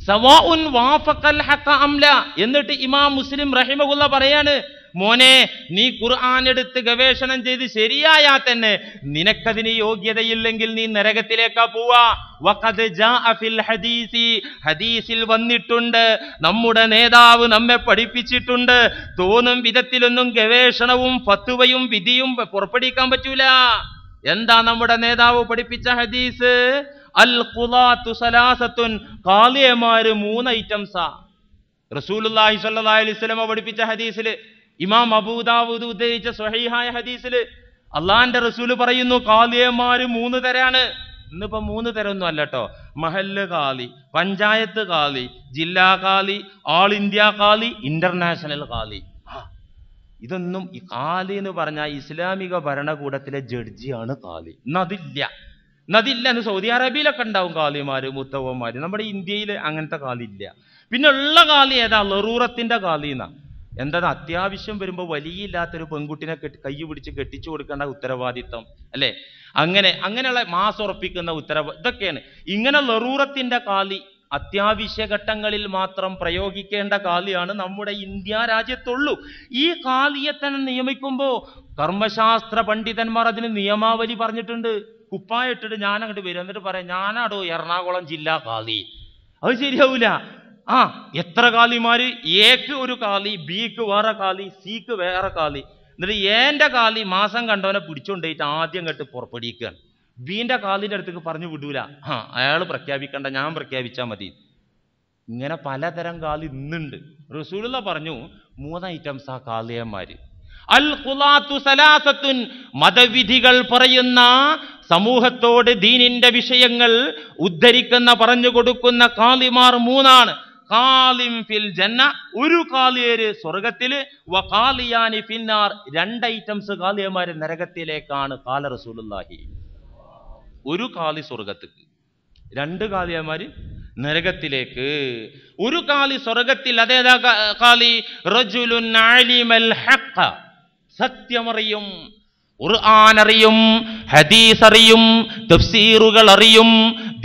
സവാഉൻ വാഫഖൽ ഹഖ അം ലാ. എന്നിട്ട് ഇമാം മുസ്ലിം റഹിമഹുള്ള പറയാണ്, മോനെ നീ ഖുർആൻ എടുത്ത് ഗവേഷണം ചെയ്ത് ശരിയായാൽ തന്നെ നിനക്കതിന് യോഗ്യതയില്ലെങ്കിൽ നീ നരകത്തിലേക്കാ പോവാ. വഖദ് ജാഅ ഫിൽ ഹദീസി, ഹദീസിൽ വന്നിട്ടുണ്ട്, നമ്മുടെ നേതാവ് നമ്മെ പഠിപ്പിച്ചിട്ടുണ്ട്, തോന്നും വിധത്തിലൊന്നും ഗവേഷണവും ഫത്വയും വിധിയും പുറപ്പെടുവിക്കാൻ പറ്റൂല. എന്താ നമ്മുടെ നേതാവ് പഠിപ്പിച്ച ഹദീസ്? അൽ ഖുലാത്തു സലാസത്തുൻ, ഖാലിയമാര് 3 ഐറ്റംസാ. റസൂലുള്ളാഹി സ്വല്ലല്ലാഹി അലൈഹി വസല്ലം പഠിപ്പിച്ച ഹദീസില്, ഇമാം അബൂദാവൂദ് ഉദ്ധരിച്ച സ്വഹീഹായ ഹദീസില് അള്ളാന്റെ റസൂല് പറയുന്നു ഖാലിയമാര് 3 തരാണ്. ഇന്നിപ്പോ 3 തരമൊന്നും അല്ല കേട്ടോ. മഹല്ല് ഖാലി, പഞ്ചായത്ത് ഖാലി, ജില്ലാ ഖാലി, ആൾ ഇന്ത്യ ഖാലി, ഇന്റർനാഷണൽ ഖാലി. ഇതൊന്നും ഈ ഖാലി എന്ന് പറഞ്ഞാൽ ഇസ്ലാമിക ഭരണകൂടത്തിലെ ജഡ്ജിയാണ് ഖാലി. എന്നതില്ല. എന്ന് സൗദി അറേബ്യയിലൊക്കെ ഉണ്ടാവും ഖാലിമാര്, മുത്തവന്മാര്. നമ്മുടെ ഇന്ത്യയിൽ അങ്ങനത്തെ ഖാലി ഇല്ല. പിന്നെ ഉള്ള ഖാലി ഏതാ? ലറൂറത്തിന്റെ ഖാലി എന്നാ. എന്താ? അത്യാവശ്യം വരുമ്പോൾ വലിയില്ലാത്തൊരു പെൺകുട്ടിനെ കൈ പിടിച്ച് കെട്ടിച്ചു കൊടുക്കേണ്ട ഉത്തരവാദിത്വം അല്ലേ? അങ്ങനെയുള്ള മാസം ഉറപ്പിക്കുന്ന ഇതൊക്കെയാണ്. ഇങ്ങനെ ലറൂറത്തിന്റെ ഖാലി അത്യാവശ്യ ഘട്ടങ്ങളിൽ മാത്രം പ്രയോഗിക്കേണ്ട ഖാലിയാണ് നമ്മുടെ ഇന്ത്യ രാജ്യത്തുള്ളൂ. ഈ ഖാലിയെ തന്നെ നിയമിക്കുമ്പോൾ കർമ്മശാസ്ത്ര പണ്ഡിതന്മാർ അതിന് നിയമാവലി പറഞ്ഞിട്ടുണ്ട്. കുപ്പായിട്ടിട്ട് ഞാൻ അങ്ങോട്ട് വരും, എന്നിട്ട് പറയാം ഞാനാടോ എറണാകുളം ജില്ലാ ഖാലി. അത് ശരിയാവൂല. എത്ര ഖാലിമാര്? എക്ക് ഒരു ഖാലി, ബിക്ക് വേറെ ഖാലി, സിക്ക് വേറെ ഖാലി. എന്നിട്ട് എന്റെ ഖാലി മാസം കണ്ടവനെ പിടിച്ചുകൊണ്ടേയിട്ട് ആദ്യം കെട്ട് പുറപ്പെടുവിക്കുകയാണ്. ബീന്റെ ഖാലിന്റെ അടുത്തേക്ക് പറഞ്ഞു വിടൂല. അയാൾ പ്രഖ്യാപിക്കണ്ട, ഞാൻ പ്രഖ്യാപിച്ചാൽ മതി. ഇങ്ങനെ പലതരം ഖാലി ഇന്നുണ്ട്. റസൂലുള്ള പറഞ്ഞു 3 ഐറ്റംസാ ഖാലിയന്മാര്. അൽ ഖുലാത്തു സലാസത്തുൻ, മതവിധികൾ പറയുന്ന, സമൂഹത്തോട് ദീനിന്റെ വിഷയങ്ങൾ ഉദ്ധരിക്കുന്ന, പറഞ്ഞു കൊടുക്കുന്ന ഖാലിമാർ 3 ഖാലിം ഫിൽ ജന്ന, ഒരു ഖാലിയര് സ്വർഗത്തില്, വഖാലിയാനി ഫിന്നാർ, 2 ഐറ്റംസ് ഖാലിയന്മാര് നരകത്തിലേക്കാണ്. ഖാല റസൂലുള്ളാഹി. ഒരു ഖാലി സ്വർഗത്തിക്ക്, 2 ഖാലിയന്മാര് നരകത്തിലേക്ക്. ഒരു ഖാലി സ്വർഗത്തിൽ. അതേതാ ഖാലി? റജുലുൻ അലിമൽ ഹഖ, സത്യമറിയും, ഖുർആൻ അറിയും, ഹദീസ് അറിയും, തഫ്സീറുകൾ അറിയും,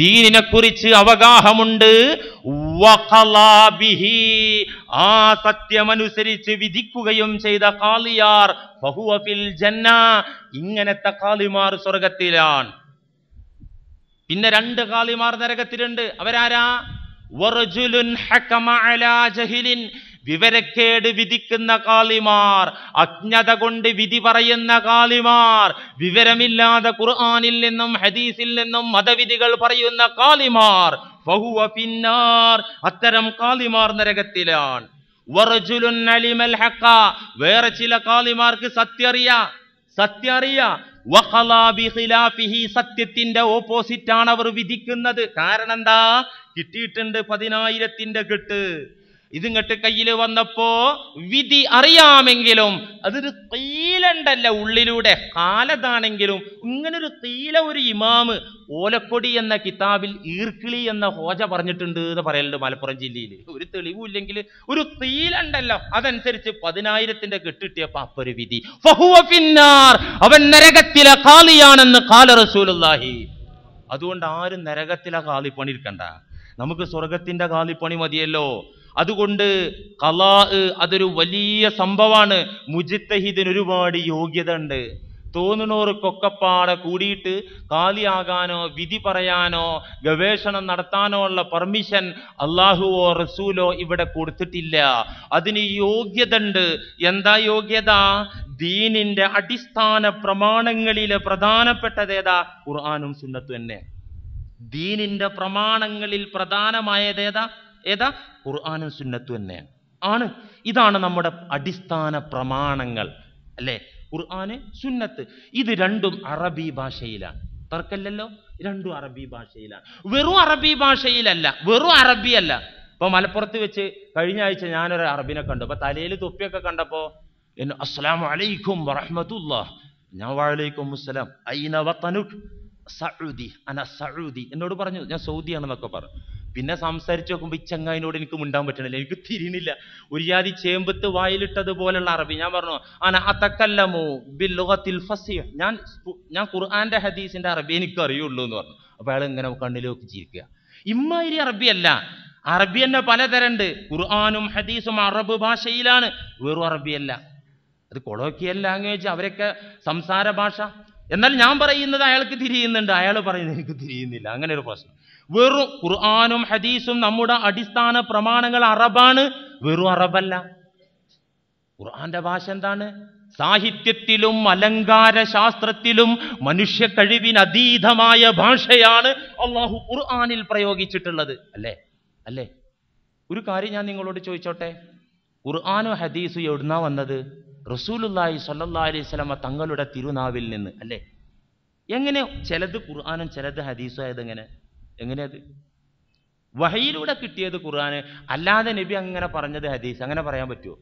ദീനിനെ കുറിച്ച് അവഗാഹമുണ്ട്. വഖലാ ബിഹി, ആ സത്യമനുസരിച്ച് വിധിക്കുകയും ചെയ്ത ഖാലിയാർ ഫഹുവ ഫിൽ ജന്ന, ഇങ്ങനത്തെ ഖാലിമാർ സ്വർഗത്തിലാണ്. പിന്നെ 2 ഖാലിമാർ നരകത്തിലുണ്ട്. അവരാരാ? വറജുലുൻ ഹകമ അലാ ജഹിലിൻ, വിവരക്കേട് വിധിക്കുന്ന ഖാലിമാർ, അജ്ഞത കൊണ്ട് വിധി പറയുന്ന ഖാലിമാർ, വിവരമില്ലാതെ ഖുർആനിൽ നിന്നും ഹദീസിൽ നിന്നും മതവിധികൾ പറയുന്ന ഖാലിമാർ, ഫഹുവ ഫിന്നാർ, അത്തരം ഖാലിമാർ നരകത്തിലാണ്. വറജുലുൻ അലിമൽ ഹഖ, വേറെ ചില ഖാലിമാർക്ക് സത്യമറിയാ, വഖലാ ബിഖിലാഫിഹി, സത്യത്തിന്റെ ഓപ്പോസിറ്റ് ആണ് അവർ വിധിക്കുന്നത്. കാരണം എന്താ? കിട്ടിയിട്ടുണ്ട് 10,000ന്റെ കെട്ട്. ഇതിങ്ങട്ട് കയ്യിൽ വന്നപ്പോ വിധി അറിയാമെങ്കിലും അതൊരു തീലണ്ടല്ല, ഉള്ളിലൂടെ കാലതാണെങ്കിലും ഇങ്ങനൊരു തീല ഒരു ഇമാമ് ഓലക്കൊടി എന്ന കിതാബിൽ ഈർക്കിളി എന്ന ഹോജ പറഞ്ഞിട്ടുണ്ട് എന്ന് പറയലുണ്ട് മലപ്പുറം ജില്ലയിൽ. ഒരു തെളിവില്ലെങ്കിൽ ഒരു തീലണ്ടല്ലോ, അതനുസരിച്ച് 10,000 കെട്ടിട്ടിയപ്പോ അപ്പൊരു വിധി, ഫഹുവ ഫിന്നാർ, അവൻ നരകത്തിലെ ഖാലിയാണെന്ന് ഖാല റസൂലുള്ളാഹി. അതുകൊണ്ട് ആരും നരകത്തിലെ ഖാലിപ്പണി എടുക്കണ്ട, നമുക്ക് സ്വർഗത്തിന്റെ ഖാലിപ്പണി മതിയല്ലോ. അതുകൊണ്ട് ഖലാ അതൊരു വലിയ സംഭവമാണ്. മുജ്തഹിദിന് ഒരുപാട് യോഗ്യത ഉണ്ട്. തോന്നുന്നവർക്കൊക്കെപ്പാടെ കൂടിയിട്ട് ഖാലിയാകാനോ വിധി പറയാനോ ഗവേഷണം നടത്താനോ ഉള്ള പെർമിഷൻ അള്ളാഹുവോ റസൂലോ ഇവിടെ കൊടുത്തിട്ടില്ല. അതിന് യോഗ്യത ഉണ്ട്. എന്താ യോഗ്യത? ദീനിന്റെ അടിസ്ഥാന പ്രമാണങ്ങളിലെ പ്രധാനപ്പെട്ടതേതാ? ഖുർആനും സുന്നത്തും തന്നെ. ദീനിന്റെ പ്രമാണങ്ങളിൽ പ്രധാനമായതേതാ? ഏതാ? ഖുർആനും സുന്നത്തും തന്നെ ആണ്. ഇതാണ് നമ്മുടെ അടിസ്ഥാന പ്രമാണങ്ങൾ, അല്ലേ? ഖുർആന്, സുന്നത്ത്, ഇത് രണ്ടും അറബി ഭാഷയിലാണ്. തർക്കല്ലല്ലോ, രണ്ടും അറബി ഭാഷയിലാണ്. വെറും അറബി ഭാഷയിലല്ല, വെറും അറബിയല്ല. ഇപ്പൊ മലപ്പുറത്ത് വെച്ച് കഴിഞ്ഞ ആഴ്ച ഞാനൊരു അറബിനെ കണ്ടു. അപ്പൊ തലയിൽ തൊപ്പിയൊക്കെ കണ്ടപ്പോ അസ്സലാമു അലൈക്കും വറഹ്മത്തുള്ളാഹ്, ഞാൻ വഅലൈക്കും അസ്സലാം, ഐന വതനുക്, സഊദി, അന സഊദി, എന്നോട് പറഞ്ഞു ഞാൻ സൗദിയാണെന്നൊക്കെ പറഞ്ഞു. പിന്നെ സംസാരിച്ച് നോക്കുമ്പോൾ ഈ ചങ്ങായിനോട് എനിക്ക് മിണ്ടാൻ പറ്റണില്ല, എനിക്ക് തിരിയുന്നില്ല. ഒരു ജാതി ചേമ്പത്ത് വായിലിട്ടതുപോലുള്ള അറബി. ഞാൻ പറഞ്ഞു അന അതകല്ലമു ബിൽലുഗത്തിൽ ഫസീഹ്, ഞാൻ ഖുർആന്റെ ഹദീസിന്റെ അറബി എനിക്ക് അറിയുള്ളൂ എന്ന് പറഞ്ഞു. അപ്പൊ അയാൾ ഇങ്ങനെ കണ്ണിൽ നോക്കി ചിരിക്കുക. ഇമ്മാതിരി അറബിയല്ല, അറബി തന്നെ പലതരണ്ട്. ഖുർആനും ഹദീസും അറബ് ഭാഷയിലാണ്, വെറും അറബിയല്ല. അത് കൊളോക്കിയൽ ലാംഗ്വേജ്, അവരൊക്കെ സംസാര ഭാഷ. എന്നാൽ ഞാൻ പറയുന്നത് അയാൾക്ക് തിരിയുന്നുണ്ട്, അയാൾ പറയുന്നത് എനിക്ക് തിരിയുന്നില്ല. അങ്ങനെ ഒരു പ്രശ്നം. വെറും ഖുർആനും ഹദീസും നമ്മുടെ അടിസ്ഥാന പ്രമാണങ്ങൾ അറബാണ്, വെറും അറബല്ല. ഖുർആന്റെ ഭാഷ എന്താണ്? സാഹിത്യത്തിലും അലങ്കാര ശാസ്ത്രത്തിലും മനുഷ്യ കഴിവിന് അതീതമായ ഭാഷയാണ് അള്ളാഹു ഖുർആനിൽ പ്രയോഗിച്ചിട്ടുള്ളത്, അല്ലേ? അല്ലേ? ഒരു കാര്യം ഞാൻ നിങ്ങളോട് ചോദിച്ചോട്ടെ, ഖുർആനും ഹദീസും എവിടുന്നാ വന്നത്? റസൂലുള്ളാഹി സ്വല്ലല്ലാഹി അലൈഹി വസല്ലമ തങ്ങളുടെ തിരുനാവിൽ നിന്ന്, അല്ലേ? എങ്ങനെ ചിലത് ഖുർആനും ചിലത് ഹദീസും ആയത്? എങ്ങനെയത്? വഹയിലൂടെ കിട്ടിയത് ഖുർആന്, അല്ലാതെ നബി അങ്ങനെ പറഞ്ഞത് ഹദീസ്. അങ്ങനെ പറയാൻ പറ്റുമോ?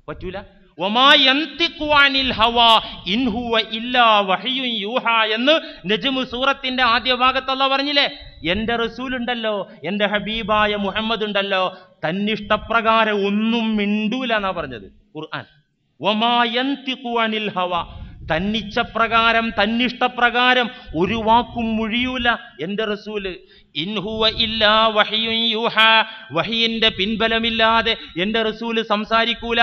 പറ്റൂല. വമാ യന്തിഖു അനിൽ ഹവാ ഇൻ ഹുവ ഇല്ലാ വഹയുൻ യൂഹാ എന്ന് നജ്മ് സൂറത്തിന്റെ ആദ്യ ഭാഗത്ത് അല്ലാഹു പറഞ്ഞില്ലേ? എന്റെ റസൂൽ ഉണ്ടല്ലോ, എന്റെ ഹബീബായ മുഹമ്മദ് ഉണ്ടല്ലോ, തന്നിഷ്ടപ്രകാരം ഒന്നും മിണ്ടൂല എന്നാ പറഞ്ഞത് ഖുർആൻ. വമാ യന്തിഖു അനിൽ ഹവാ, തന്നിച്ഛപ്രകാരം തന്നിഷ്ടപ്രകാരം ഒരു വാക്കും മുഴിയൂല എന്റെ റസൂല്. ഇൻ ഹുവ ഇല്ലാ വഹയുൻ യൂഹാ, വഹിയിന്റെ പിൻബലമില്ലാതെ എന്റെ റസൂല് സംസാരിക്കൂല,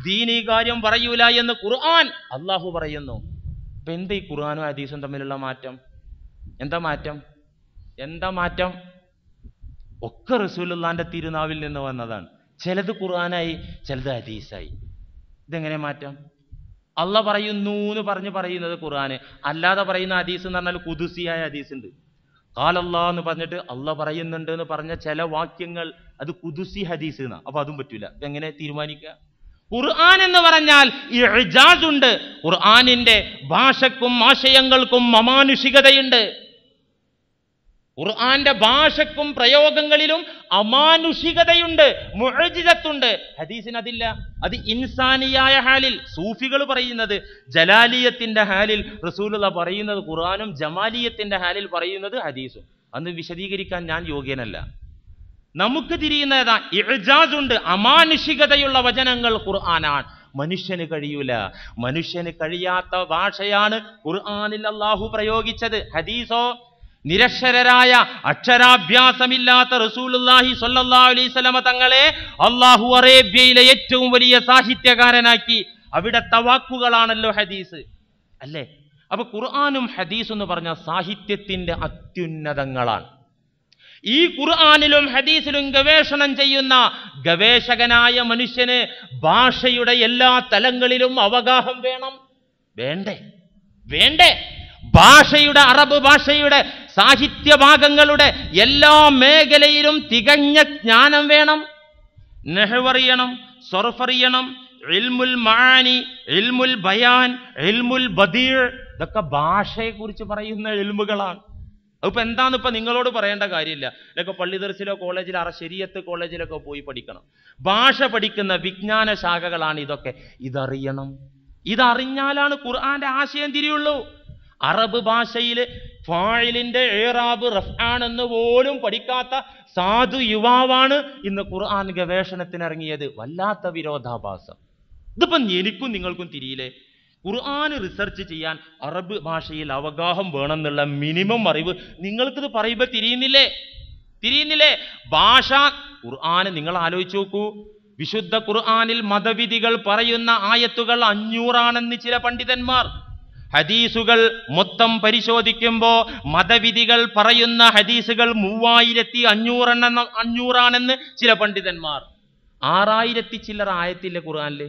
ദീനീ കാര്യം പറയൂല എന്ന് ഖുർആൻ അള്ളാഹു പറയുന്നു. അപ്പൊ എന്താ ഈ ഖുർആനും ഹദീസും തമ്മിലുള്ള മാറ്റം? എന്താ മാറ്റം? ഒക്കെ റസൂലുള്ളാന്റെ തിരുനാവിൽ നിന്ന് വന്നതാണ്. ചിലത് ഖുർആനായി, ചിലത് ഹദീസായി. ഇതെങ്ങനെ മാറ്റം? അള്ള പറയുന്നു എന്ന് പറയുന്നത് ഖുർആന്, അല്ലാതെ പറയുന്ന ഹദീസ് എന്ന് പറഞ്ഞാൽ ഖുദുസിയായ ഹദീസ് ഉണ്ട്. ഖാലല്ലാഹ് എന്ന് പറഞ്ഞിട്ട് അള്ള പറയുന്നുണ്ട് എന്ന് പറഞ്ഞ ചില വാക്യങ്ങൾ അത് ഖുദുസി ഹദീസ് എന്നാ. അപ്പൊ അതും പറ്റൂല. എങ്ങനെ തീരുമാനിക്കുക? ഖുർആൻ എന്ന് പറഞ്ഞാൽ ഇഅ്ജാസ് ഉണ്ട്. ഖുർആനിന്റെ ഭാഷക്കും ആശയങ്ങൾക്കും അമാനുഷികതയുണ്ട്. ഖുർആന്റെ ഭാഷക്കും പ്രയോഗങ്ങളിലും അമാനുഷികതയുണ്ട്, മുഅ്ജിസത്തുണ്ട്. ഹദീസിന് അതില്ല. അത് ഇൻസാനിയായ ഹാലിൽ സൂഫികൾ പറയുന്നത് ജലാലിയത്തിന്റെ ഹാലിൽ റസൂലുള്ളാഹി പറയുന്നത് ഖുർആനും, ജമാലിയത്തിന്റെ ഹാലിൽ പറയുന്നത് ഹദീസും. അന്ന് വിശദീകരിക്കാൻ ഞാൻ യോഗ്യനല്ല. നമുക്ക് തിരിയുന്നതാ ഇഅ്ജാസ് ഉണ്ട്, അമാനുഷികതയുള്ള വചനങ്ങൾ ഖുർആനാണ്. മനുഷ്യന് കഴിയൂല, മനുഷ്യന് കഴിയാത്ത ഭാഷയാണ് ഖുർആനിൽ അല്ലാഹു പ്രയോഗിച്ചത്. ഹദീസോ നിരക്ഷരരായ അക്ഷരാഭ്യാസമില്ലാത്ത റസൂലുള്ളാഹി സ്വല്ലല്ലാഹു അലൈഹി വസല്ലമ തങ്ങളെ അല്ലാഹു അറേബ്യയിലെ ഏറ്റവും വലിയ സാഹിത്യകാരനാക്കി. അവിടുത്തെ വാക്കുകളാണല്ലോ ഹദീസ്, അല്ലേ? അപ്പൊ ഖുർആനും ഹദീസ് എന്ന് പറഞ്ഞ സാഹിത്യത്തിന്റെ അത്യുന്നതങ്ങളാണ്. ഈ ഖുർആനിലും ഹദീസിലും ഗവേഷണം ചെയ്യുന്ന ഗവേഷകനായ മനുഷ്യന് ഭാഷയുടെ എല്ലാ തലങ്ങളിലും അവഗാഹം വേണ്ടേ? ഭാഷയുടെ, അറബ് ഭാഷയുടെ സാഹിത്യ ഭാഗങ്ങളുടെ എല്ലാ മേഖലയിലും തികഞ്ഞ ജ്ഞാനം വേണം. നഹ്വ് അറിയണം, സർഫ് അറിയണം, ഇൽമുൽ മആനി, ഇൽമുൽ ബയാൻ, ഇൽമുൽ ബദീഅ്, ഇതൊക്കെ ഭാഷയെക്കുറിച്ച് പറയുന്ന ഇൽമുകളാണ്. അതിപ്പോൾ എന്താണെന്ന് ഇപ്പം നിങ്ങളോട് പറയേണ്ട കാര്യമില്ല. ഇതൊക്കെ പള്ളി ദർസിലോ കോളേജിലോ ശരീഅത്ത് കോളേജിലൊക്കെ പോയി പഠിക്കണം. ഭാഷ പഠിക്കുന്ന വിജ്ഞാന ശാഖകളാണ് ഇതൊക്കെ. ഇതറിയണം. ഇതറിഞ്ഞാലാണ് ഖുർആന്റെ ആശയം തിരിയുള്ളൂ. അറബ് ഭാഷയിൽ ഫാഇലിന്റെ ഇറാബ് റഫ്ആണെന്ന് പോലും പഠിക്കാത്ത സാധു യുവാവാണ് ഇന്ന് ഖുർആൻ ഗവേഷണത്തിനിറങ്ങിയത്. വല്ലാത്ത വിരോധാഭാസം. ഇതിപ്പം എനിക്കും നിങ്ങൾക്കും തിരിയില്ലേ? ഖുർആൻ റിസർച്ച് ചെയ്യാൻ അറബ് ഭാഷയിൽ അവഗാഹം വേണമെന്നുള്ള മിനിമം അറിവ് നിങ്ങൾക്കിത് പറയുമ്പോൾ തിരിയുന്നില്ലേ? ഭാഷ ഖുർആൻ നിങ്ങൾ ആലോചിച്ച് നോക്കൂ. വിശുദ്ധ ഖുർആനിൽ മതവിധികൾ പറയുന്ന ആയത്തുകൾ 500 ചില പണ്ഡിതന്മാർ. ഹദീസുകൾ മൊത്തം പരിശോധിക്കുമ്പോൾ മതവിധികൾ പറയുന്ന ഹദീസുകൾ 3500 ചില പണ്ഡിതന്മാർ. 6000 ചില്ലറ ആയത്തില്ല ഖുർആനിൽ.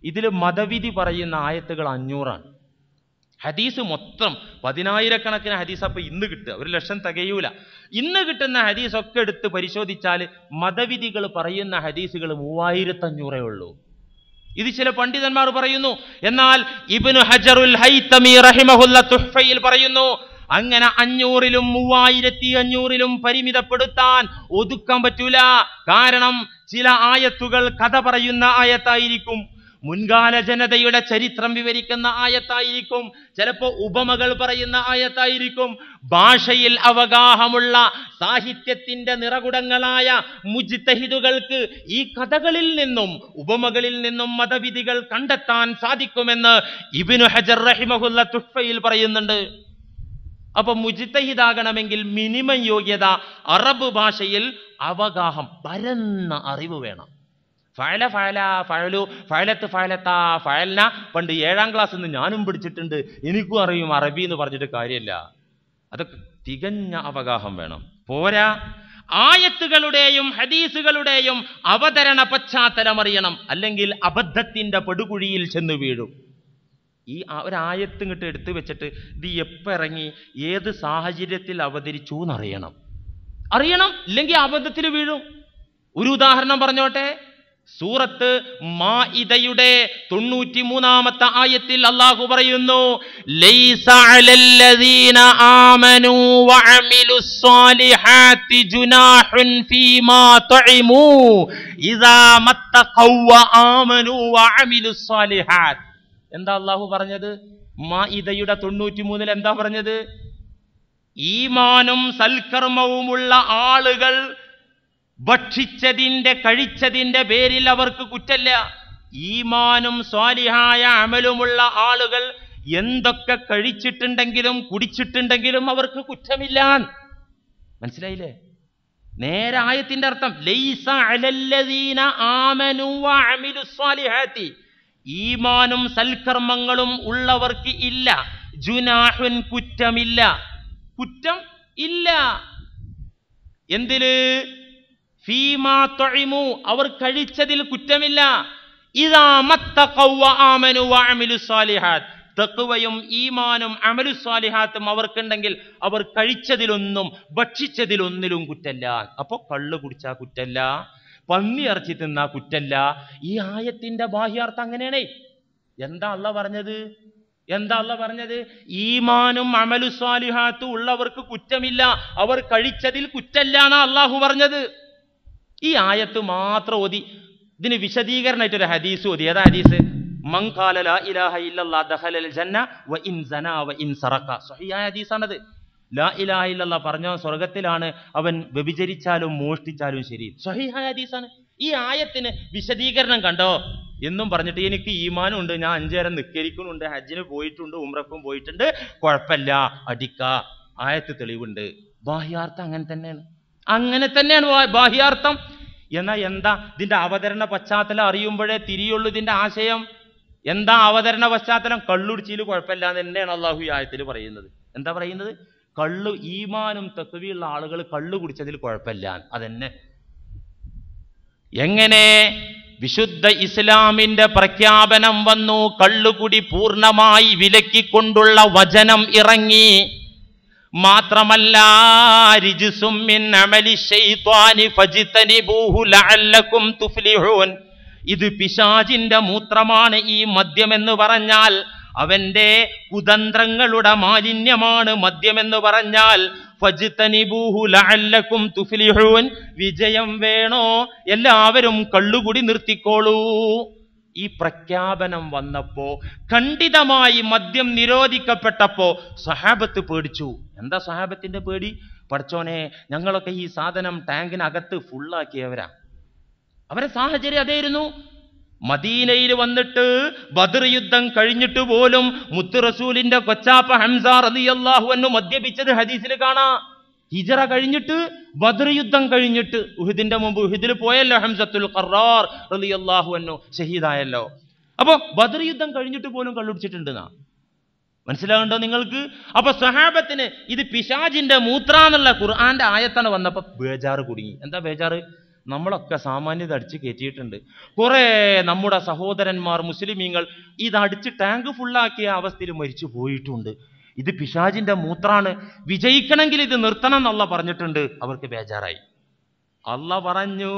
ഇതിൽ മതവിധി പറയുന്ന ആയത്തുകൾ 500. ഹദീസ് മൊത്തം 10,000 ഹദീസ്. അപ്പം ഇന്ന് കിട്ടുക 1,00,000 തികയൂല. ഇന്ന് കിട്ടുന്ന ഹദീസൊക്കെ എടുത്ത് പരിശോധിച്ചാൽ മതവിധികൾ പറയുന്ന ഹദീസുകൾ 3500 ഉള്ളൂ. ഇത് ചില പണ്ഡിതന്മാർ പറയുന്നു. എന്നാൽ ഇബ്നു ഹജറുൽ ഹൈതമി റഹിമഹുല്ല തുഹ്ഫയിൽ പറയുന്നു, അങ്ങനെ 500-ലും 3500-ലും പരിമിതപ്പെടുത്താൻ ഒതുക്കാൻ പറ്റൂല. കാരണം ചില ആയത്തുകൾ കഥ പറയുന്ന ആയത്തായിരിക്കും, മുൻകാല ജനതയുടെ ചരിത്രം വിവരിക്കുന്ന ആയത്തായിരിക്കും, ചിലപ്പോൾ ഉപമകൾ പറയുന്ന ആയത്തായിരിക്കും. ഭാഷയിൽ അവഗാഹമുള്ള സാഹിത്യത്തിന്റെ നിറകുടങ്ങളായ മുജ്തഹിദുകൾക്ക് ഈ കഥകളിൽ നിന്നും ഉപമകളിൽ നിന്നും മതവിധികൾ കണ്ടെത്താൻ സാധിക്കുമെന്ന് ഇബ്നു ഹജർ റഹിമഹുല്ല തുഹ്ഫയിൽ പറയുന്നുണ്ട്. അപ്പൊ മുജ്തഹിദാകണമെങ്കിൽ മിനിമം യോഗ്യത അറബ് ഭാഷയിൽ അവഗാഹം, പരന്ന അറിവ് വേണം. ഫഅല ഫഅല ഫഅലു ഫഅലത്ത് ഫഅലത്ത ഫഅൽന പണ്ട് 7ാം ക്ലാസ്സിൽ നിന്ന് ഞാനും പഠിച്ചിട്ടുണ്ട്, എനിക്കും അറിയും അറബി എന്ന് പറഞ്ഞിട്ട് കാര്യമില്ല. അതൊക്കെ തികഞ്ഞ അവഗാഹം വേണം. പോരാ, ആയത്തുകളുടെയും ഹദീസുകളുടെയും അവതരണ പശ്ചാത്തലം അറിയണം, അല്ലെങ്കിൽ അബദ്ധത്തിന്റെ പടുകുഴിയിൽ ചെന്ന് വീഴും. ഈ ഒരായത്ത് ഇങ്ങോട്ട് എടുത്തു വെച്ചിട്ട് ഇത് എപ്പോൾ ഇറങ്ങി ഏത് സാഹചര്യത്തിൽ അവതരിച്ചു എന്നറിയണം. ഇല്ലെങ്കിൽ അബദ്ധത്തിൽ വീഴും. ഒരു ഉദാഹരണം പറഞ്ഞോട്ടെ. സൂറത്ത് മാഇദയുടെ 93-ാമത്തെ ആയത്തിൽ അല്ലാഹു പറയുന്നു, ലൈസ അലല്ലദീന ആമനൂ വഅമിലുസ് സ്വാലിഹാത്തി ജുനാഹുൻ ഫീമാ തുഇമൂ ഇദാ മത്തഖൗ വആമനൂ വഅമിലുസ് സ്വാലിഹാത്ത്. എന്താ അല്ലാഹു പറഞ്ഞത്? മാഇദയുടെ 93-ൽ എന്താ പറഞ്ഞത്? ഈമാനും സൽക്കർമ്മവുമുള്ള ആളുകൾ ഭക്ഷിച്ചതിന്റെ കഴിച്ചതിന്റെ പേരിൽ അവർക്ക് കുറ്റമില്ല. ഈമാനും സ്വാലിഹായ അമലുമുള്ള ആളുകൾ എന്തൊക്കെ കഴിച്ചിട്ടുണ്ടെങ്കിലും കുടിച്ചിട്ടുണ്ടെങ്കിലും അവർക്ക് കുറ്റമില്ല. മനസ്സിലായില്ലേ? നേരെ ആയത്തിന്റെ അർത്ഥം ലൈസ അലല്ലദീന ആമനൂ വഅമിലുസ് സ്വാലിഹാത്തി, ഈമാനും സൽക്കർമ്മങ്ങളും ഉള്ളവർക്ക് ഇല്ല, ജുനാഹുൻ കുറ്റമില്ല. കുറ്റം ഇല്ല എന്തില്? ഫീമാ തുഇമു, അവർ കഴിച്ചതിൽ കുറ്റമില്ല. ഇദാ മത്തഖൗ വആമനു വഅമിലുസ് സ്വാലിഹാത്ത്, തഖ്വയും ഈമാനും അമലുസ് സ്വാലിഹാത്തും അവർക്കുണ്ടെങ്കിൽ അവർ കഴിച്ചതിലൊന്നും ഭക്ഷിച്ചതിലൊന്നിലും കുറ്റല്ല. അപ്പൊ കള്ള് കുടിച്ചാ കുറ്റല്ല, പന്നി ഇറച്ചി തിന്നാ കുറ്റല്ല. ഈ ആയത്തിന്റെ ബാഹ്യാർത്ഥം അങ്ങനെയാണേ. എന്താ അല്ലാഹു പറഞ്ഞത്? ഈമാനും അമലുസ് സ്വാലിഹാത്തും ഉള്ളവർക്ക് കുറ്റമില്ല, അവർ കഴിച്ചതിൽ കുറ്റല്ല എന്നാ അല്ലാഹു പറഞ്ഞത്. ഈ ആയത്ത് മാത്രം ഓതി ഇതിന് വിശദീകരണമായിട്ടൊരു ഹദീസ് ഓതി. ഏതാ ഹദീസ്? മൻ ഖാല ലാ ഇലാഹ ഇല്ലല്ലാഹ് ദഖലൽ ജന്ന വ ഇൻ സനാ വ ഇൻ സറഖ. സ്വഹീഹായ ഹദീസാണത്. ലാ ഇലാഹ ഇല്ലല്ലാഹ് പറഞ്ഞവൻ സ്വർഗത്തിലാണ്, അവൻ വ്യഭിചരിച്ചാലും മോഷ്ടിച്ചാലും ശരി. സ്വഹീഹായ ഹദീസാണ്. ഈ ആയത്തിന് വിശദീകരണം കണ്ടോ എന്നും പറഞ്ഞിട്ട് എനിക്ക് ഈമാനും ഉണ്ട്, ഞാൻ 5 നേരം നിസ്കരിക്കുന്നുണ്ട്, ഹജ്ജിന് പോയിട്ടുണ്ട്, ഉംറക്കും പോയിട്ടുണ്ട്, കുഴപ്പമില്ല, അടിക്ക, ആയത്ത് തെളിവുണ്ട്. ബാഹ്യാർത്ഥം അങ്ങനെ തന്നെയാണ് ബാഹ്യാർത്ഥം. എന്നാൽ എന്താ ഇതിന്റെ അവതരണ പശ്ചാത്തലം അറിയുമ്പോഴേ തിരിയുള്ളൂ ഇതിന്റെ ആശയം. എന്താ അവതരണ പശ്ചാത്തലം? കള്ളുടിച്ചിൽ കുഴപ്പമില്ല എന്ന് തന്നെയാണ് അല്ലാഹു ഈ ആയത്തിൽ പറയുന്നത്. എന്താ പറയുന്നത്? കള്ളു, ഈമാനും തഖ്വയുള്ള ആളുകൾ കള്ളു കുടിച്ചതിൽ കുഴപ്പമില്ല, അതെന്നെ. എങ്ങനെ? വിശുദ്ധ ഇസ്ലാമിന്റെ പ്രഖ്യാപനം വന്നു, കള്ളുകുടി പൂർണ്ണമായി വിലക്കിക്കൊണ്ടുള്ള വചനം ഇറങ്ങി. മാത്രമല്ല, റിജ്സും മിൻ അമലി ശൈത്വാനി ഫജ്തനിബൂഹു ലഅല്ലകും തുഫ്ലിഹൂൻ, ഇത് പിശാചിന്റെ മൂത്രമാണ് ഈ മദ്യം എന്ന് പറഞ്ഞാൽ അവന്റെ കുതന്ത്രങ്ങളുടെ മാലിന്യമാണ് മദ്യമെന്ന് പറഞ്ഞാൽ ഫജ്തനിബൂഹു ലഅല്ലകും തുഫ്ലിഹൂൻ, വിജയം വേണോ എല്ലാവരും കള്ളുകുടി നിർത്തിക്കോളൂ. ഈ പ്രഖ്യാപനം വന്നപ്പോ, ഖണ്ഡിതമായി മദ്യം നിരോധിക്കപ്പെട്ടപ്പോ സഹാബത്ത് പേടിച്ചു. എന്താ സഹാബത്തിന്റെ പേടി? പടച്ചോനെ, ഞങ്ങളൊക്കെ ഈ സാധനം ടാങ്കിനകത്ത് ഫുള്ളാക്കിയവരാ. അവരെ സാഹചര്യം അതായിരുന്നു. മദീനയിൽ വന്നിട്ട് ബദർ യുദ്ധം കഴിഞ്ഞിട്ട് പോലും മുത്ത് റസൂലിന്റെ കൊച്ചാപ്പ ഹംസ റളിയല്ലാഹു അൻഹു മദ്യപിച്ചത് ഹദീസിൽ കാണാം. ഹിജറ കഴിഞ്ഞിട്ട്, ബദർ യുദ്ധം കഴിഞ്ഞിട്ട്, ഉഹുദിന്റെ മുമ്പ് ഉഹുദിൽ പോയല്ലോ ഹംസത്തുൽ ഖറാർ റളിയല്ലാഹു അൻഹു, ഷഹീദായല്ലോ. അപ്പൊ ബദർ യുദ്ധം കഴിഞ്ഞിട്ട് പോലും കള്ളുടിച്ചിട്ടുണ്ടെന്നാ മനസ്സിലാവുണ്ടോ നിങ്ങൾക്ക്? അപ്പൊ സഹാബത്തിന് ഇത് പിശാചിന്റെ മൂത്രാന്നുള്ള ഖുർആന്റെ ആയത്താണ് വന്നപ്പോ ബേജാറ് കുടുങ്ങി. എന്താ ബേജാറ്? നമ്മളൊക്കെ സാമാന്യത അടിച്ച് കയറ്റിയിട്ടുണ്ട്. കുറെ നമ്മുടെ സഹോദരന്മാർ മുസ്ലിമീങ്ങൾ ഇതടിച്ച് ടാങ്ക് ഫുള്ളാക്കിയ അവസ്ഥയിൽ മരിച്ചു പോയിട്ടുണ്ട്. ഇത് പിശാചിന്റെ മൂത്രാണ്, വിജയിക്കണമെങ്കിൽ ഇത് നിർത്തണം എന്നല്ല പറഞ്ഞിട്ടുണ്ട്. അവർക്ക് ബേജാറായി. അല്ല പറഞ്ഞു,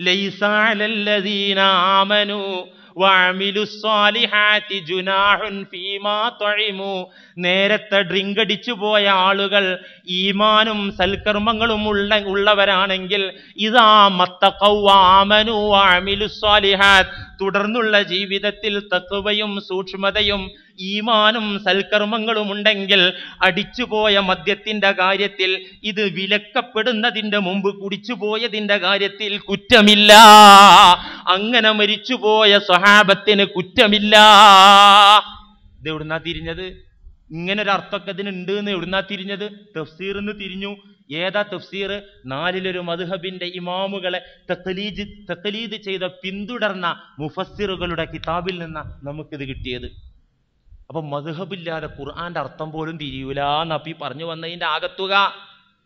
ലൈസ അലല്ലദീന ആമനു വഅമിലുസ്സാലിഹാത്തി ജുനാഹുൻ ഫീമാ തഇമു. നേരത്തെ ഡ്രിങ്ക് അടിച്ചു പോയ ആളുകൾ ഈമാനും സൽക്കർമ്മങ്ങളും ഉള്ളവരാണെങ്കിൽ ഇദാ മത്തഖൗ വആമനു വഅമിലുസ്സാലിഹാത്ത്, തുടർന്നുള്ള ജീവിതത്തിൽ തഖ്വയും സൂക്ഷ്മതയും ഈമാനും സൽക്കർമ്മങ്ങളും ഉണ്ടെങ്കിൽ അടിച്ചുപോയ മദ്യത്തിന്റെ കാര്യത്തിൽ, ഇത് വിലക്കപ്പെടുന്നതിന്റെ മുമ്പ് കുടിച്ചുപോയതിന്റെ കാര്യത്തിൽ കുറ്റമില്ല. അങ്ങനെ മരിച്ചുപോയ സ്വഹാബത്തിന് കുറ്റമില്ല. ഇത് എവിടുന്നാ തിരിഞ്ഞത്? ഇങ്ങനൊരു അർത്ഥമൊക്കെ ഇതിനുണ്ട് എന്ന് എവിടുന്നാ തിരിഞ്ഞത്? തഫ്സീറിന്ന് തിരിഞ്ഞു. ഏതാ തഫ്സീർ? നാലിലൊരു മദ്ഹബിന്റെ ഇമാമുകളെ തഖ്ലീദ് ചെയ്ത പിന്തുടർന്ന മുഫസ്സിറുകളുടെ കിതാബിൽ നിന്നാ നമുക്കിത് കിട്ടിയത്. അപ്പൊ മദ്ഹബില്ലാതെ ഖുർആന്റെ അർത്ഥം പോലും തിരിയൂല എന്നപ്പി പറഞ്ഞു വന്നതിന്റെ ആകത്തുക.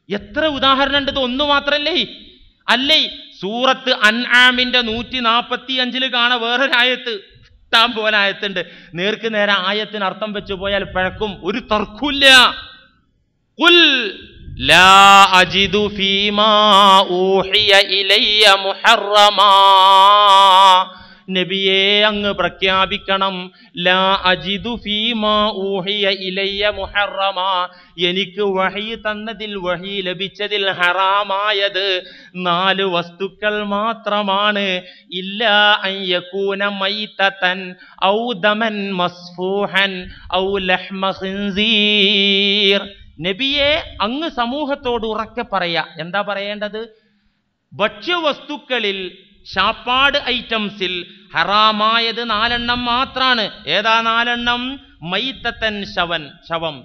എത്ര ഉദാഹരണം ഉണ്ട്! ഇത് ഒന്നു മാത്രല്ലേ അല്ലേ? സൂറത്ത് അൻആമിന്റെ 145 കാണാൻ വേറൊരായത്ത്, ഇഷ്ടം പോലെ ആയത്തുണ്ട്. നേർക്ക് നേരെ ആയത്തിന് അർത്ഥം വെച്ചു പോയാൽ പഴക്കും, ഒരു തർക്കുമില്ല. ഖുൽ ലാ അജിദു ഫീമാ ഊഹിയ ഇലയ്യ മുഹറമാ. നബിയെ അങ്ങ് പ്രഖ്യാപിക്കണം, ലാ അജിദു ഫീമാ ഊഹിയ ഇലയ്യ മുഹറമാ, എനിക്ക് വഹി തന്നതിൽ, വഹി ലഭിച്ചതിൽ ഹറാമായത് 4 വസ്തുക്കൾ മാത്രമാണ്. ഇല്ലാ അൻ യകൂന മൈതതൻ ഔ ദമൻ മസ്ഫൂഹൻ ഔ ലഹ്മ ഖിൻസീർ. നബിയെ അങ്ങ് സമൂഹത്തോട് ഉറക്കെ പറയാ. എന്താ പറയേണ്ടത്? ഭക്ഷ്യവസ്തുക്കളിൽ, ഷാപ്പാട് ഐറ്റംസിൽ ഹറാമായത് 4 മാത്രാണ്. ഏതാ 4? മൈതതൻ ശവം,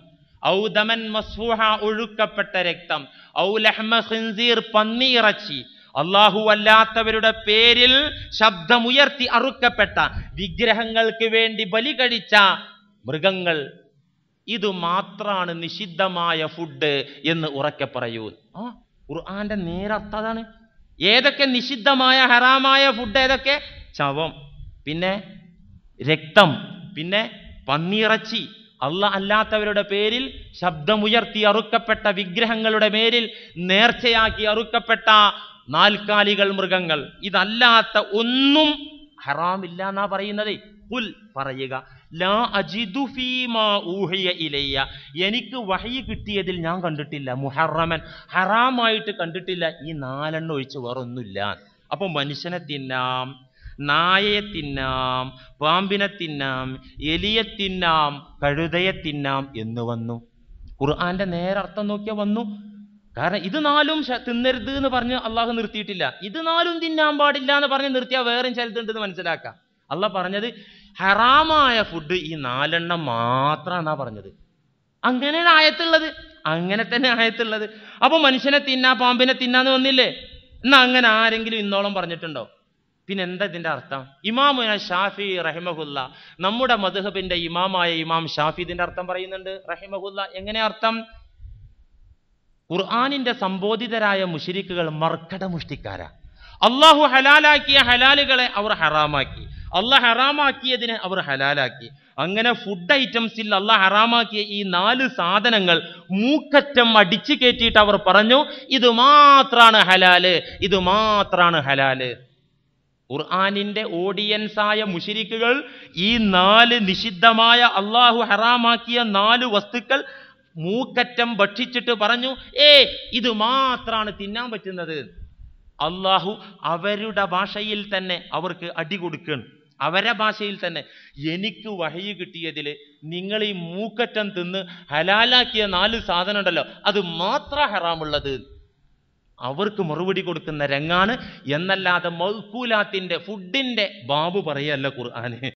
ഔ ദമൻ മസ്ഫൂഹ ഒഴുക്കപ്പെട്ട രക്തം, ഔ ലഹ്മ ഖിൻസീർ പന്നിയിറച്ചി, അല്ലാഹു അല്ലാത്തവരുടെ പേരിൽ ശബ്ദമുയർത്തി അറുക്കപ്പെട്ട, വിഗ്രഹങ്ങൾക്ക് വേണ്ടി ബലി കഴിച്ച മൃഗങ്ങൾ. ഇത് മാത്രാണ് നിഷിദ്ധമായ ഫുഡ് എന്ന് ഉറക്കെ പറയൂ. ഖുർആന്റെ നേരർത്ഥം അതാണ്. ഏതൊക്കെ നിഷിദ്ധമായ ഹറാമായ ഫുഡ്? ഏതൊക്കെ? ശവം, പിന്നെ രക്തം, പിന്നെ പന്നിയിറച്ചി, അല്ലാഹ് അല്ലാത്തവരുടെ പേരിൽ ശബ്ദമുയർത്തി അറുക്കപ്പെട്ട, വിഗ്രഹങ്ങളുടെ പേരിൽ നേർച്ചയാക്കി അറുക്കപ്പെട്ട 4 കാലികൾ മൃഗങ്ങൾ. ഇതല്ലാത്ത ഒന്നും ഹറാമില്ല എന്നാ പറയുന്നത്. ഖുൽ പറയുക, ലാ അജിദു ഫീമാ ഊഹിയ ഇലയ്യ, എനിക്ക് വഹി കിട്ടിയതിൽ ഞാൻ കണ്ടിട്ടില്ല, മുഹറമൻ ഹറാമായിട്ട് കണ്ടിട്ടില്ല, ഈ 4 ഒഴിച്ച് വേറൊന്നുമില്ല. അപ്പൊ മനുഷ്യനെ തിന്നാം, നായയെ തിന്നാം, പാമ്പിനെ തിന്നാം, എലിയെ തിന്നാം, കഴുതയെ തിന്നാം എന്ന് വന്നു. ഖുർആന്റെ നേരർത്ഥം നോക്കിയാൽ വന്നു. കാരണം ഇത് 4 തിന്നരുത് എന്ന് പറഞ്ഞ് അള്ളാഹു നിർത്തിയിട്ടില്ല. ഇത് 4 തിന്നാൻ പാടില്ല എന്ന് പറഞ്ഞ് നിർത്തിയാൽ വേറെ ചിലതുണ്ടെന്ന് മനസ്സിലാക്കാം. അള്ളാഹ് പറഞ്ഞത് ഹറാമായ ഫുഡ് ഈ 4 മാത്രമാണെന്നാ പറഞ്ഞത്. അങ്ങനെയാണ് ആയത്തുള്ളത്, അങ്ങനെ തന്നെ ആയത്തുള്ളത്. അപ്പൊ മനുഷ്യനെ തിന്നാ, പാമ്പിനെ തിന്നാന്ന് വന്നില്ലേ? എന്നാ അങ്ങനെ ആരെങ്കിലും ഇന്നോളം പറഞ്ഞിട്ടുണ്ടോ? പിന്നെ എന്താ ഇതിന്റെ അർത്ഥം? ഇമാമുന ഷാഫി റഹിമഹുല്ല, നമ്മുടെ മദ്ഹബിന്റെ ഇമാമായ ഇമാം ഷാഫി ഇതിന്റെ അർത്ഥം പറയുന്നുണ്ട് റഹിമഹുല്ല. എങ്ങനെ അർത്ഥം? ഖുർആനിന്റെ സംബോധിതരായ മുശ്രിക്കുകൾ മർക്കട മുഷ്ടിക്കാരാ. അള്ളാഹു ഹലാലാക്കിയ ഹലാലുകളെ അവർ ഹറാമാക്കി, അള്ളാഹ് ഹറാമാക്കിയതിനെ അവർ ഹലാലാക്കി. അങ്ങനെ ഫുഡ് ഐറ്റംസിൽ അള്ളാഹ് ഹറാമാക്കിയ ഈ 4 സാധനങ്ങൾ മൂക്കറ്റം അടിച്ചു കയറ്റിയിട്ട് അവർ പറഞ്ഞു ഇത് മാത്രാണ് ഹലാല്, ഇത് മാത്രാണ് ഹലാല്. ഖുർആനിന്റെ ഓഡിയൻസായ മുശ്രിക്കുകൾ ഈ 4 നിഷിദ്ധമായ അള്ളാഹു ഹറാമാക്കിയ 4 വസ്തുക്കൾ മൂക്കറ്റം ഭക്ഷിച്ചിട്ട് പറഞ്ഞു, ഇത് മാത്രമാണ് തിന്നാൻ പറ്റുന്നത്. അള്ളാഹു അവരുടെ ഭാഷയിൽ തന്നെ അവർക്ക് അടി കൊടുക്കുകയാണ്. അവരെ ഭാഷയിൽ തന്നെ, എനിക്ക് വഹയി കിട്ടിയതിൽ നിങ്ങൾ ഈ മൂക്കറ്റം തിന്ന് ഹലാലാക്കിയ 4 സാധനം ഉണ്ടല്ലോ, അത് മാത്രം ഹറാമുള്ളത്. അവർക്ക് മറുപടി കൊടുക്കുന്ന രംഗാണ് എന്നല്ലാതെ മൗക്കൂലാത്തിന്റെ ഫുഡിന്റെ ബാബു പറയല്ല ഖുർആന്.